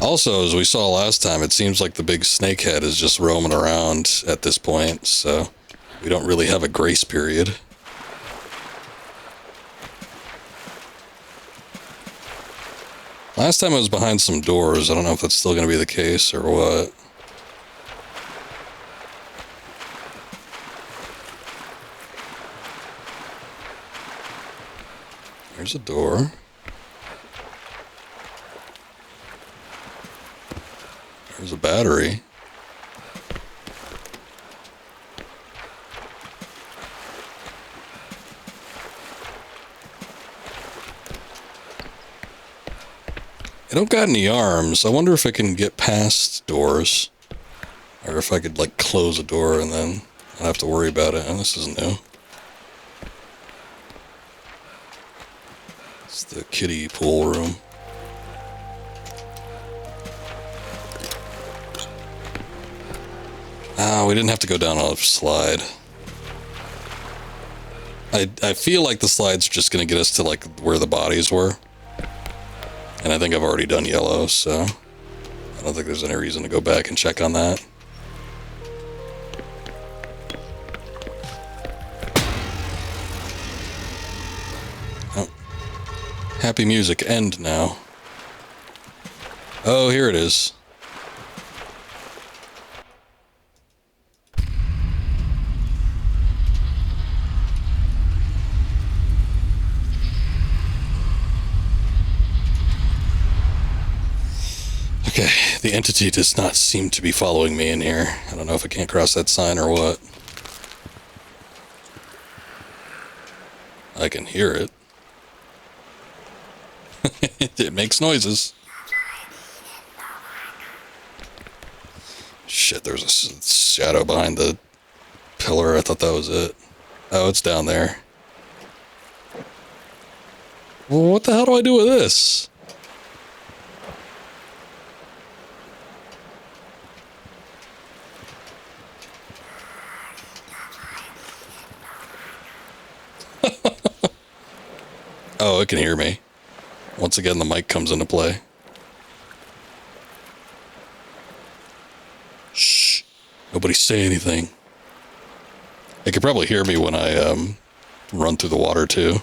Also, as we saw last time, it seems like the big snakehead is just roaming around at this point, so we don't really have a grace period. Last time I was behind some doors. I don't know if that's still going to be the case or what. There's a door. There's a battery. I don't got any arms. I wonder if I can get past doors. Or if I could, like, close a door and then not have to worry about it. And this is new. It's the kiddie pool room. Oh, we didn't have to go down a slide. I feel like the slide's just going to get us to, like, where the bodies were. And I think I've already done yellow, so I don't think there's any reason to go back and check on that. Oh. Happy music, end now. Oh, here it is. Okay, the entity does not seem to be following me in here. I don't know if I can't cross that sign or what. I can hear it. It makes noises. Shit, there's a shadow behind the pillar. I thought that was it. Oh, it's down there. Well, what the hell do I do with this? Oh, it can hear me. Once again, the mic comes into play. Shh. Nobody say anything. It could probably hear me when I run through the water, too.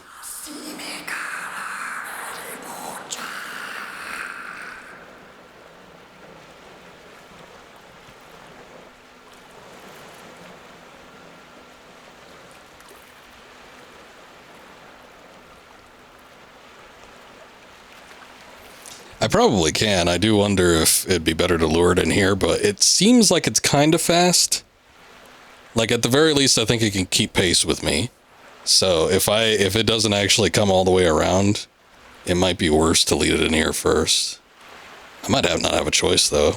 I probably can. I do wonder if it'd be better to lure it in here, but it seems like it's kind of fast. Like, at the very least, I think it can keep pace with me. So if it doesn't actually come all the way around, it might be worse to lead it in here first. I might not have a choice, though.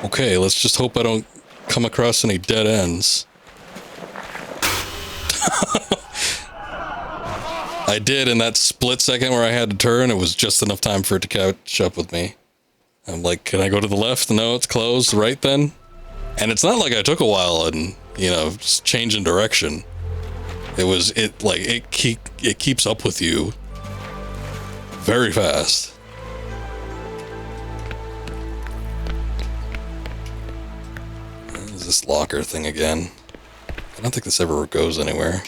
Okay, let's just hope I don't come across any dead ends. I did in that split second where I had to turn. It was just enough time for it to catch up with me. I'm like, can I go to the left? No, it's closed. Right then? And it's not like I took a while and, you know, just changing direction. It keeps up with you very fast. This locker thing again. I don't think this ever goes anywhere.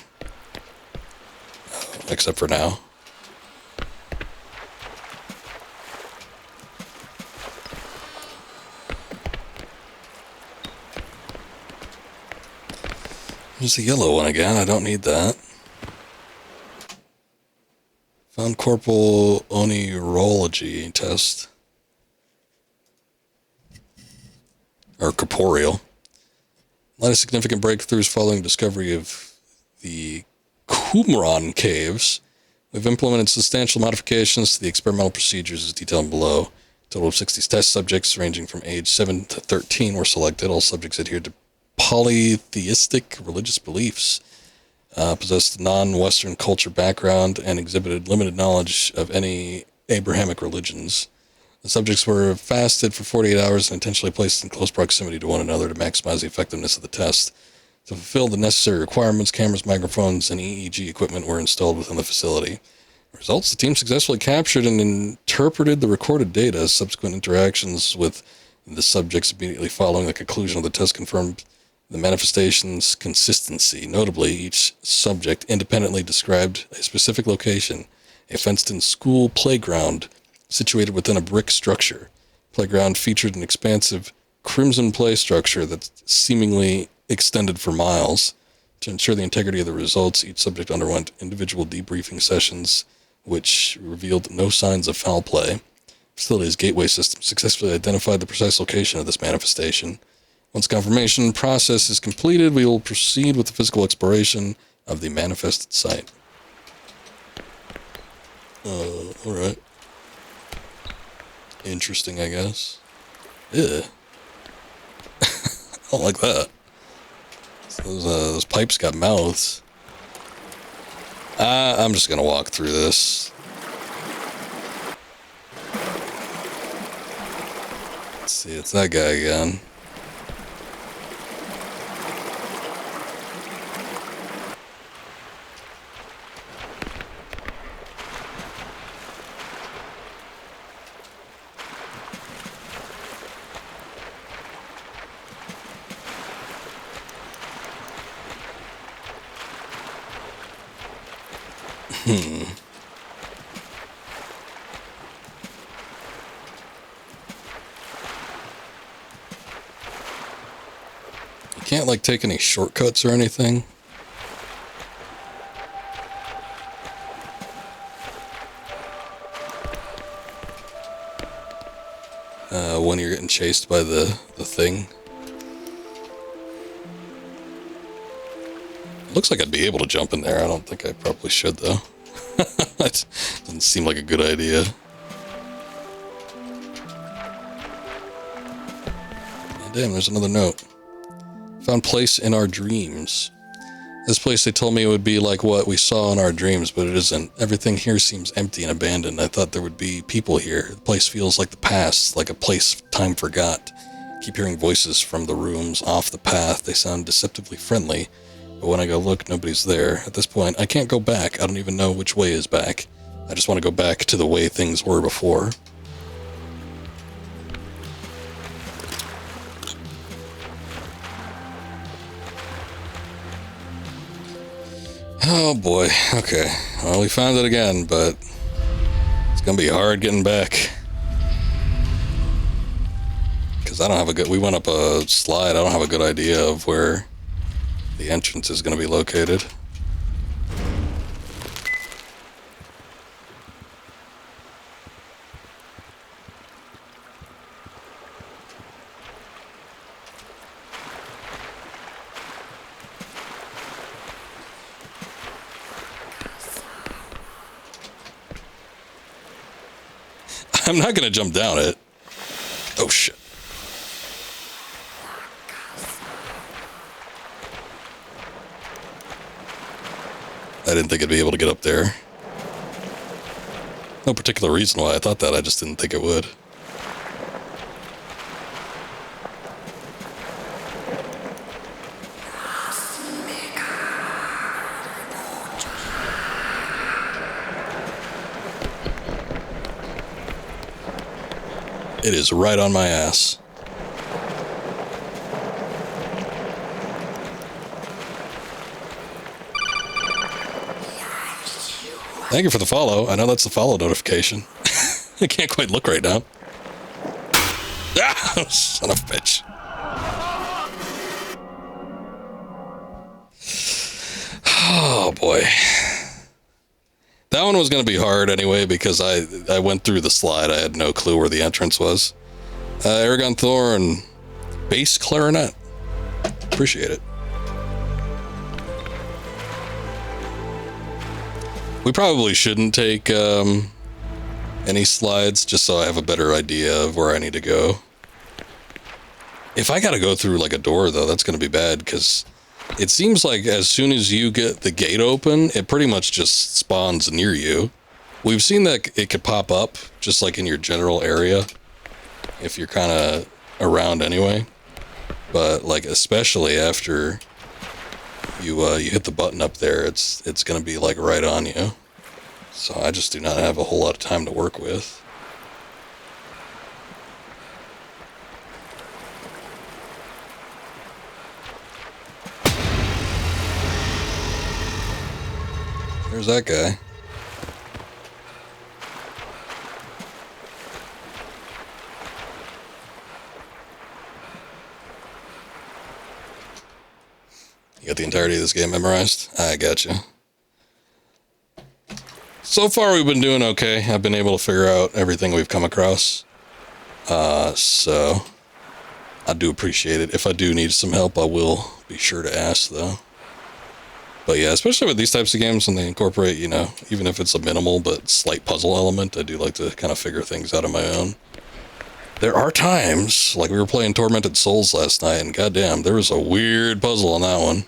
Except for now. There's a yellow one again. I don't need that. Found corporal oneurology test. Or corporeal. A lot of significant breakthroughs following discovery of the Qumran caves. We've implemented substantial modifications to the experimental procedures as detailed below. A total of 60 test subjects ranging from age 7 to 13 were selected. All subjects adhered to polytheistic religious beliefs, possessed non-Western culture background, and exhibited limited knowledge of any Abrahamic religions. The subjects were fasted for 48 hours and intentionally placed in close proximity to one another to maximize the effectiveness of the test. To fulfill the necessary requirements, cameras, microphones, and EEG equipment were installed within the facility. Results: the team successfully captured and interpreted the recorded data. Subsequent interactions with the subjects immediately following the conclusion of the test confirmed the manifestation's consistency. Notably, each subject independently described a specific location, a fenced-in school playground situated within a brick structure. Playground featured an expansive crimson play structure that seemingly extended for miles. To ensure the integrity of the results, each subject underwent individual debriefing sessions, which revealed no signs of foul play. facility's gateway system successfully identified the precise location of this manifestation. Once confirmation process is completed, we will proceed with the physical exploration of the manifested site. Alright. Interesting, I guess. Ew. I don't like that. So those pipes got mouths. I'm just gonna walk through this. Let's see, it's that guy again. You can't, like, take any shortcuts or anything. When you're getting chased by the thing. Looks like I'd be able to jump in there. I don't think I probably should, though. That doesn't seem like a good idea. Oh, damn, there's another note. Found place in our dreams. This place, they told me it would be like what we saw in our dreams, but it isn't. Everything here seems empty and abandoned. I thought there would be people here. The place feels like the past, like a place time forgot. Keep hearing voices from the rooms off the path. They sound deceptively friendly, but when I go look, nobody's there. At this point, I can't go back. I don't even know which way is back. I just want to go back to the way things were before. Oh boy, okay. Well, we found it again, but it's gonna be hard getting back. Because I don't have a good... We went up a slide, I don't have a good idea of where the entrance is gonna be located. I'm not gonna jump down it. Oh shit. I didn't think I'd be able to get up there. No particular reason why I thought that, I just didn't think it would. It is right on my ass. Thank you for the follow. I know that's the follow notification. I can't quite look right now. Ah, son of a bitch. Oh boy. That one was going to be hard anyway because I went through the slide. I had no clue where the entrance was. Aragon Thorn, bass clarinet. Appreciate it. We probably shouldn't take any slides just so I have a better idea of where I need to go. If I got to go through like a door though, that's going to be bad because it seems like as soon as you get the gate open, it pretty much just spawns near you. We've seen that it could pop up just like in your general area if you're kind of around anyway. But like especially after you hit the button up there, it's going to be like right on you. So I just do not have a whole lot of time to work with. There's that guy. You got the entirety of this game memorized? I gotcha. So far, we've been doing okay. I've been able to figure out everything we've come across. So I do appreciate it. If I do need some help, I will be sure to ask, though. But yeah, especially with these types of games, when they incorporate, you know, even if it's a minimal but slight puzzle element, I do like to kind of figure things out on my own. There are times, like we were playing Tormented Souls last night, and goddamn, there was a weird puzzle on that one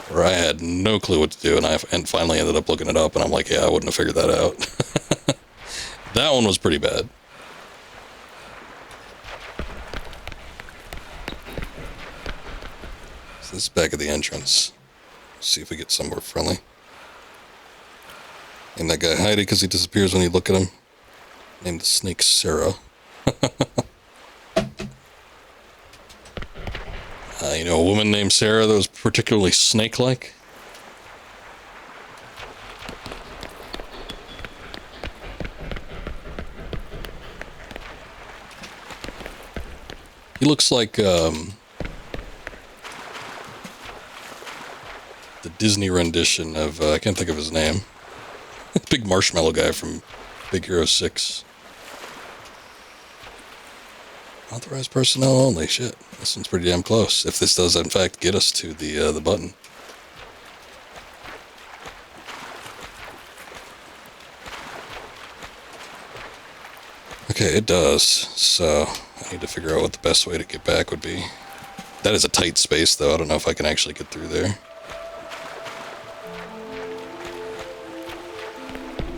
where I had no clue what to do, and I finally ended up looking it up, and I'm like, yeah, I wouldn't have figured that out. That one was pretty bad. So this is back at the entrance. Let's see if we get somewhere friendly. Name that guy Heidi because he disappears when you look at him. Name the snake Sarah. You know, a woman named Sarah that was particularly snake-like? He looks like, the Disney rendition of, I can't think of his name. Big marshmallow guy from Big Hero 6. Authorized personnel only. Shit, this one's pretty damn close. If this does, in fact, get us to the button. Okay, it does. So I need to figure out what the best way to get back would be. That is a tight space, though. I don't know if I can actually get through there.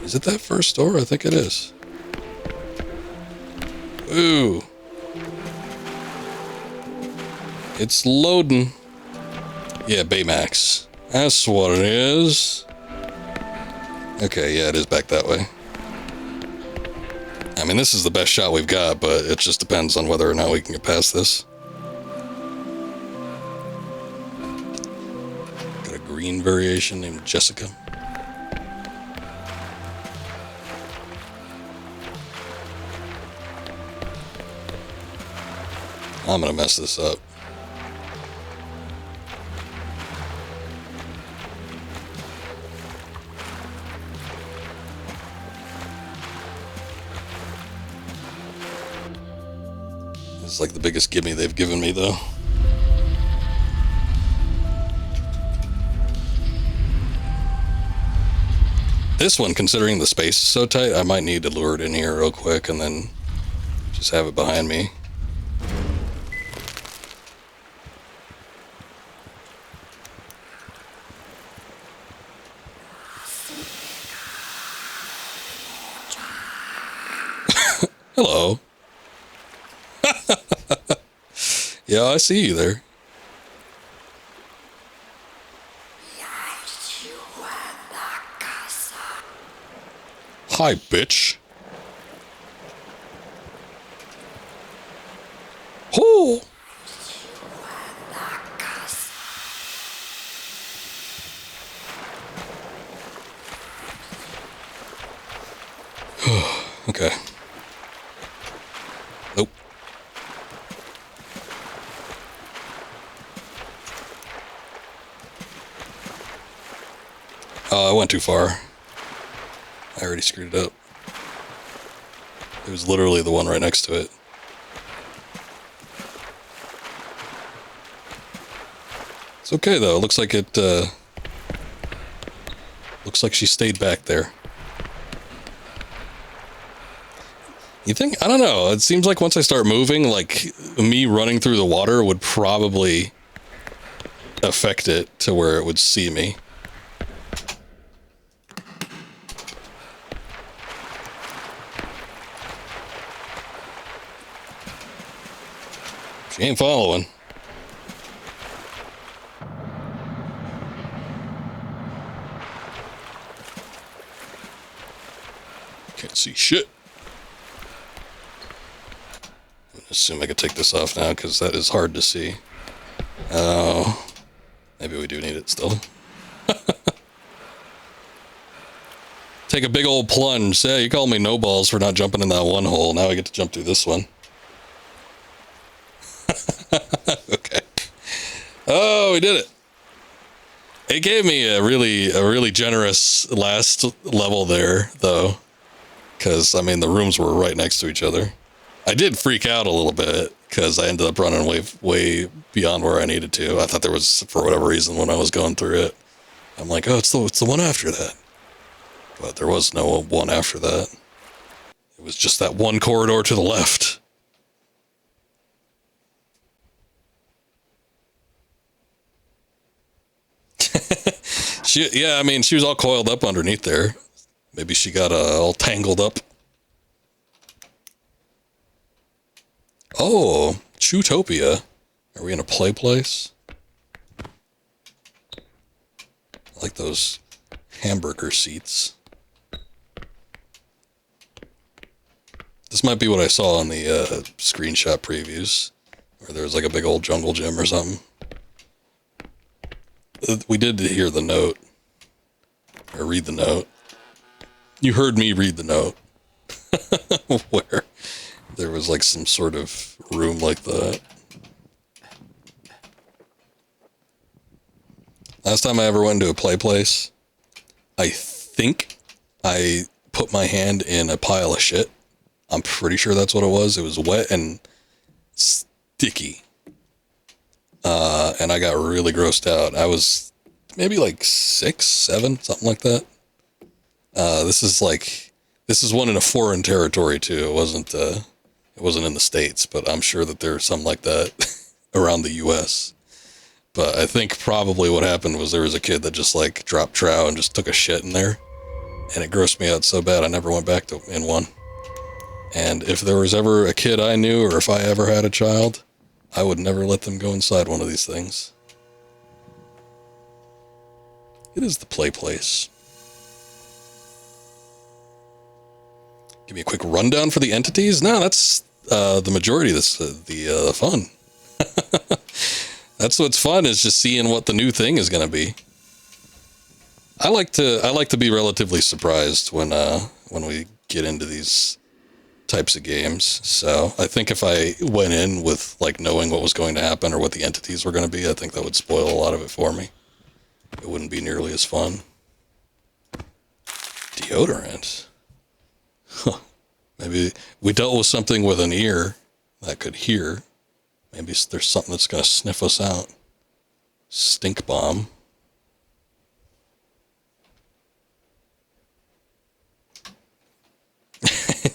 Is it that first door? I think it is. Ooh. It's loading. Yeah, Baymax. That's what it is. Okay, yeah, it is back that way. I mean, this is the best shot we've got, but it just depends on whether or not we can get past this. Got a green variation named Jessica. I'm gonna mess this up. This is like the biggest gimme they've given me, though. This one, considering the space is so tight, I might need to lure it in here real quick and then just have it behind me. Hello. Yeah, I see you there. Hi, bitch. Oh. Okay. Nope. Oh, I went too far. I already screwed it up. It was literally the one right next to it. It's okay though. It looks like it, looks like she stayed back there. You think? I don't know. It seems like once I start moving, like me running through the water would probably affect it to where it would see me. She ain't following. Can't see shit. I assume I could take this off now because that is hard to see. Oh, maybe we do need it still. Take a big old plunge. Yeah, you call me no balls for not jumping in that one hole. Now I get to jump through this one. Okay. Oh, we did it. It gave me a really generous last level there, though, because I mean the rooms were right next to each other. I did freak out a little bit because I ended up running way beyond where I needed to. I thought there was, for whatever reason, when I was going through it, I'm like, oh, it's the one after that. But there was no one after that. It was just that one corridor to the left. Yeah, I mean, she was all coiled up underneath there. Maybe she got all tangled up. Oh, Chewtopia. Are we in a play place? I like those hamburger seats. This might be what I saw on the screenshot previews, where there was like a big old jungle gym or something. We did hear the note, or read the note. You heard me read the note, where there was like some sort of room like that. Last time I ever went into a play place, I think I put my hand in a pile of shit. I'm pretty sure that's what it was. It was wet and sticky. And I got really grossed out. I was maybe like 6, 7, something like that. This is one in a foreign territory too. It wasn't in the States, but I'm sure that there's some like that around the US. But I think probably what happened was there was a kid that just like dropped trow and just took a shit in there. And it grossed me out so bad I never went back in one. And if there was ever a kid I knew, or if I ever had a child, I would never let them go inside one of these things. It is the play place. Give me a quick rundown for the entities? No, that's the majority of this, the fun. That's what's fun, is just seeing what the new thing is going to be. I like to be relatively surprised when we get into these types of games. So I think if I went in with like knowing what was going to happen or what the entities were going to be, I think that would spoil a lot of it for me. It wouldn't be nearly as fun. Deodorant. Huh. Maybe we dealt with something with an ear that could hear. Maybe there's something that's going to sniff us out. Stink bomb.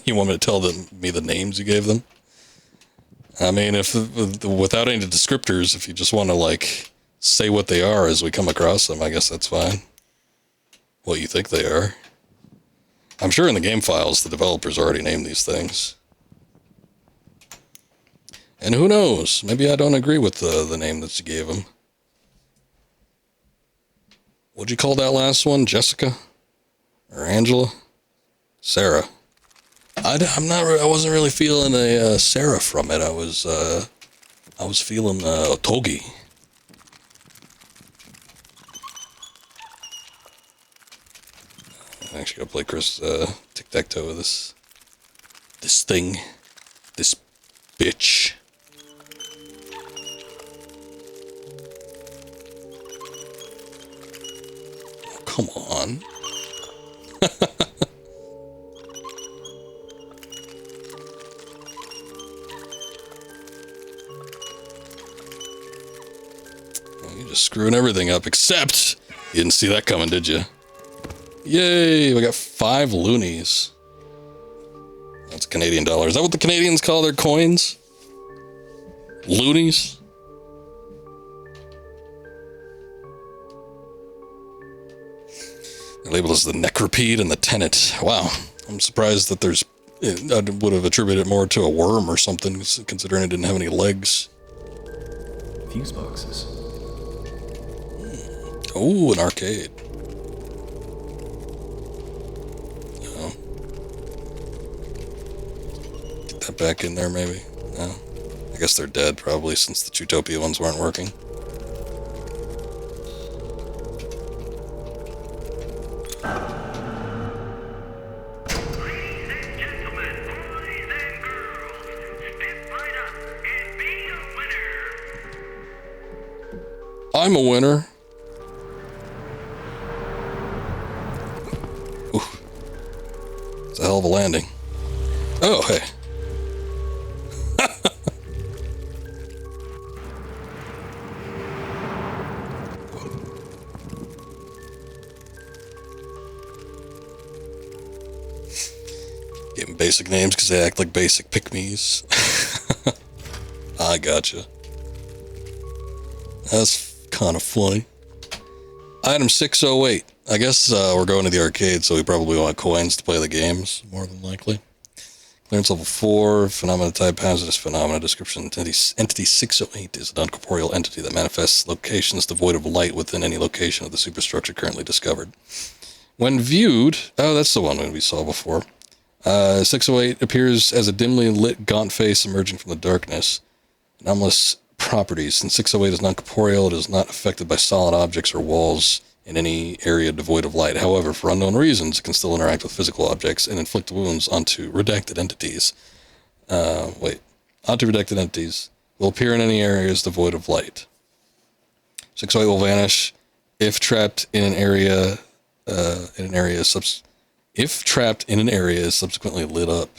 You want me to tell me the names you gave them? I mean, if without any descriptors, if you just want to like say what they are as we come across them, I guess that's fine. What you think they are. I'm sure in the game files, the developers already named these things. And who knows? Maybe I don't agree with the name that you gave them. What'd you call that last one? Jessica? Or Angela? Sarah? I wasn't really feeling a Sarah from it. I was feeling Otogi. I'm actually gonna play Chris tic-tac-toe with this thing, this bitch. Oh, come on. You're just screwing everything up, except you didn't see that coming, did you? Yay, we got 5 loonies. That's Canadian dollars. Is that what the Canadians call their coins? Loonies? They're labeled as the necropede and the tenet. Wow, I'm surprised that I would have attributed it more to a worm or something, considering it didn't have any legs. Fuse boxes. Oh, an arcade. Oh. Get that back in there, maybe? No. I guess they're dead, probably, since the Chewtopia ones weren't working. I'm a winner. Ooh. It's a hell of a landing. Oh, hey. Give them basic names because they act like basic pick-me's. I gotcha. That's kind of funny. Item 608. I guess we're going to the arcade, so we probably want coins to play the games, more than likely. Clearance level 4, phenomena type, hazardous phenomena, description, entity 608 is a non-corporeal entity that manifests locations devoid of light within any location of the superstructure currently discovered. When viewed, oh, that's the one we saw before. 608 appears as a dimly lit gaunt face emerging from the darkness. Anomalous properties. Since 608 is non-corporeal, it is not affected by solid objects or walls in any area devoid of light. However, for unknown reasons, it can still interact with physical objects and inflict wounds onto redacted entities. Onto redacted entities. Will appear in any areas devoid of light. 608 will vanish if trapped in an area. If trapped in an area is subsequently lit up.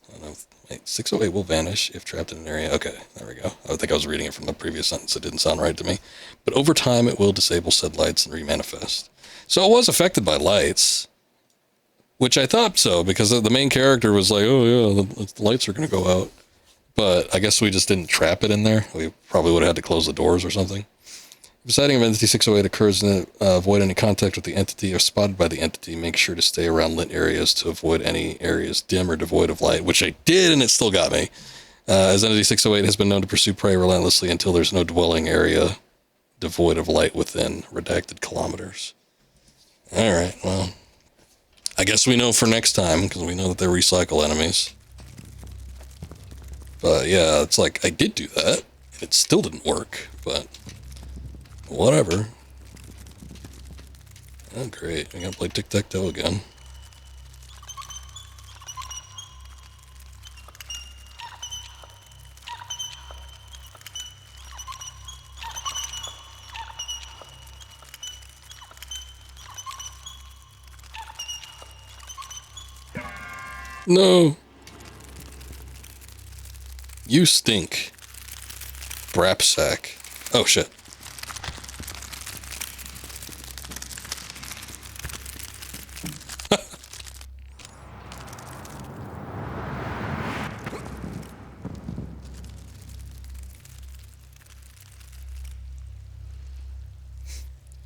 I don't know. Wait, 608 will vanish if trapped in an area. Okay, there we go. I think I was reading it from the previous sentence. It didn't sound right to me. But over time, it will disable said lights and remanifest. So it was affected by lights, which I thought so, because the main character was like, oh yeah, the lights are going to go out. But I guess we just didn't trap it in there. We probably would have had to close the doors or something. If a sighting of Entity 608 occurs and avoid any contact with the entity or spotted by the entity, make sure to stay around lit areas to avoid any areas dim or devoid of light, which I did, and it still got me. As Entity 608 has been known to pursue prey relentlessly until there's no dwelling area devoid of light within redacted kilometers. Alright, well, I guess we know for next time, because we know that they're recycle enemies. But yeah, it's like, I did do that. It still didn't work, but whatever. Oh, great. We're going to play tic-tac-toe again. No. You stink. Brapsack. Oh, shit.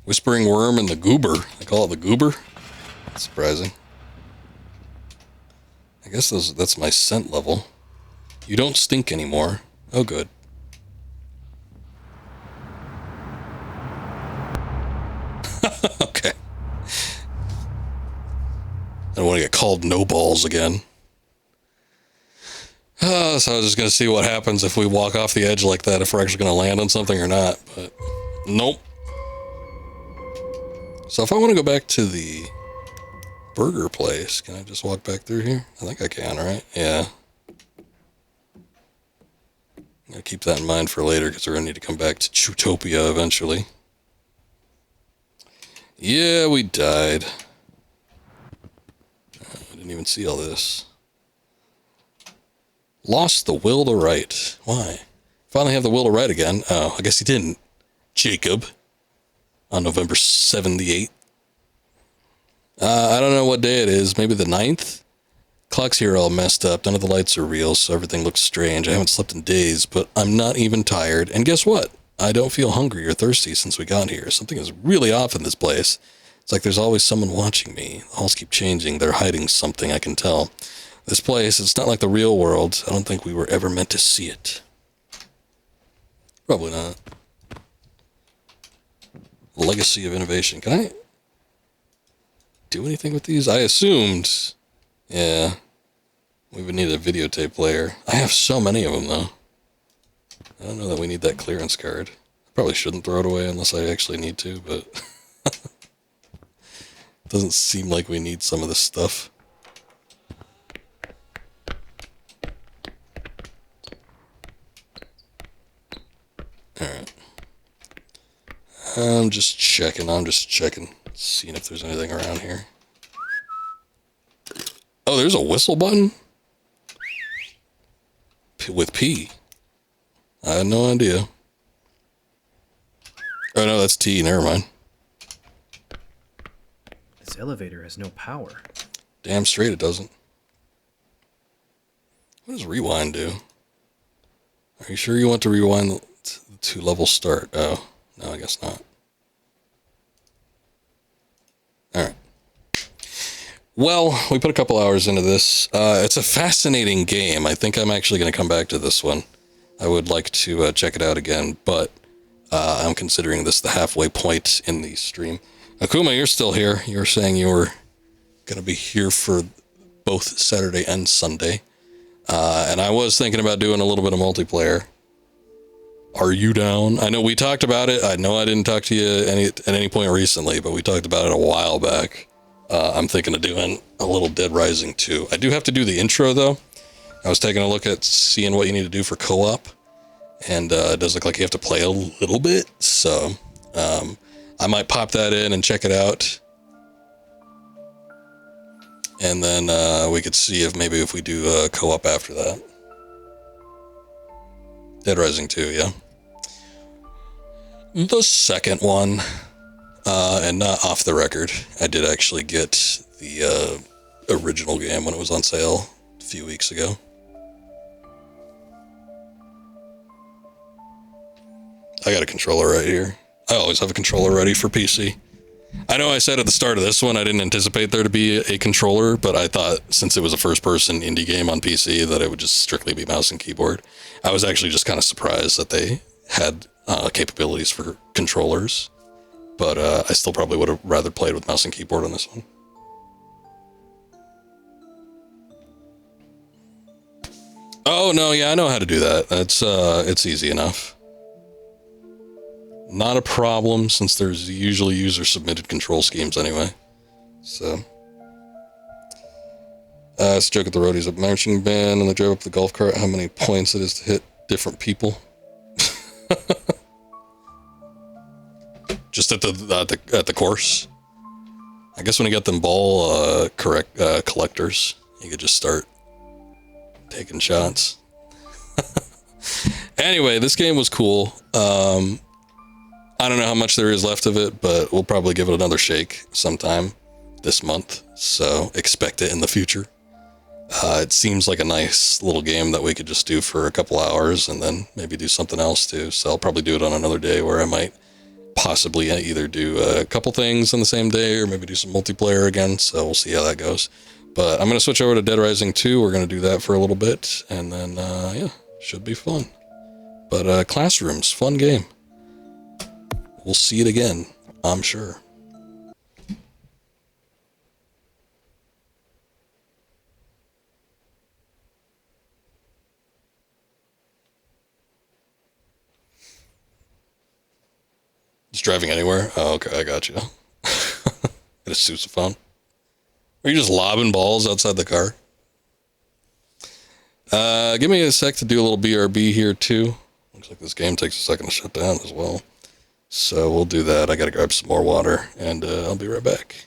Whispering Worm and the Goober. I call it the Goober. That's surprising. I guess that's my scent level. You don't stink anymore. Oh, good. Okay. I don't want to get called no balls again. So I was just going to see what happens if we walk off the edge like that, if we're actually going to land on something or not, but nope. So if I want to go back to the burger place, can I just walk back through here? I think I can, right? Yeah. I'm going to keep that in mind for later because we're going to need to come back to Chutopia eventually. Yeah, we died. I didn't even see all this. Lost the will to write. Why? Finally have the will to write again. Oh, I guess he didn't. Jacob. On November 78th. I don't know what day it is. Maybe the 9th? Clocks here are all messed up. None of the lights are real, so everything looks strange. I haven't slept in days, but I'm not even tired. And guess what? I don't feel hungry or thirsty since we got here. Something is really off in this place. It's like there's always someone watching me. The halls keep changing. They're hiding something, I can tell. This place, it's not like the real world. I don't think we were ever meant to see it. Probably not. Legacy of innovation. Can I do anything with these? I assumed. Yeah. We would need a videotape player. I have so many of them, though. I don't know that we need that clearance card. I probably shouldn't throw it away unless I actually need to, but doesn't seem like we need some of this stuff. Alright. I'm just checking, seeing if there's anything around here. Oh, there's a whistle button? With P. I had no idea. Oh, no, that's T. Never mind. This elevator has no power. Damn straight it doesn't. What does rewind do? Are you sure you want to rewind the 2-level start? Oh, no, I guess not. Alright. Well, we put a couple hours into this. It's a fascinating game. I think I'm actually going to come back to this one. I would like to check it out again, but I'm considering this the halfway point in the stream. Akuma, you're still here. You were saying you were going to be here for both Saturday and Sunday. And I was thinking about doing a little bit of multiplayer. Are you down? I know we talked about it. I know I didn't talk to you at any point recently, but we talked about it a while back. I'm thinking of doing a little Dead Rising 2. I do have to do the intro, though. I was taking a look at seeing what you need to do for co-op, and it does look like you have to play a little bit, so I might pop that in and check it out. And then we could see if we do co-op after that. Dead Rising 2, yeah. The second one, and not off the record, I did actually get the original game when it was on sale a few weeks ago. I got a controller right here. I always have a controller ready for PC. I know I said at the start of this one I didn't anticipate there to be a controller, but I thought since it was a first-person indie game on PC that it would just strictly be mouse and keyboard. I was actually just kind of surprised that they had capabilities for controllers, but I still probably would have rather played with mouse and keyboard on this one. Oh, no, yeah, I know how to do that. It's easy enough. Not a problem, since there's usually user-submitted control schemes anyway. So. It's a joke at the roadies at marching band, and they drove up the golf cart, how many points it is to hit different people. Just at the course. I guess when you get them ball collectors, you could just start taking shots. Anyway, this game was cool. I don't know how much there is left of it, but we'll probably give it another shake sometime this month, so expect it in the future. It seems like a nice little game that we could just do for a couple hours and then maybe do something else too, so I'll probably do it on another day where I might possibly either do a couple things on the same day or maybe do some multiplayer again, so we'll see how that goes. But I'm going to switch over to Dead Rising 2, we're going to do that for a little bit, and then, yeah, should be fun. But Classrooms, fun game. We'll see it again, I'm sure. Just driving anywhere? Oh, okay, I got you. Get a sousaphone. Are you just lobbing balls outside the car? Give me a sec to do a little BRB here, too. Looks like this game takes a second to shut down as well. So we'll do that. I gotta grab some more water, and I'll be right back.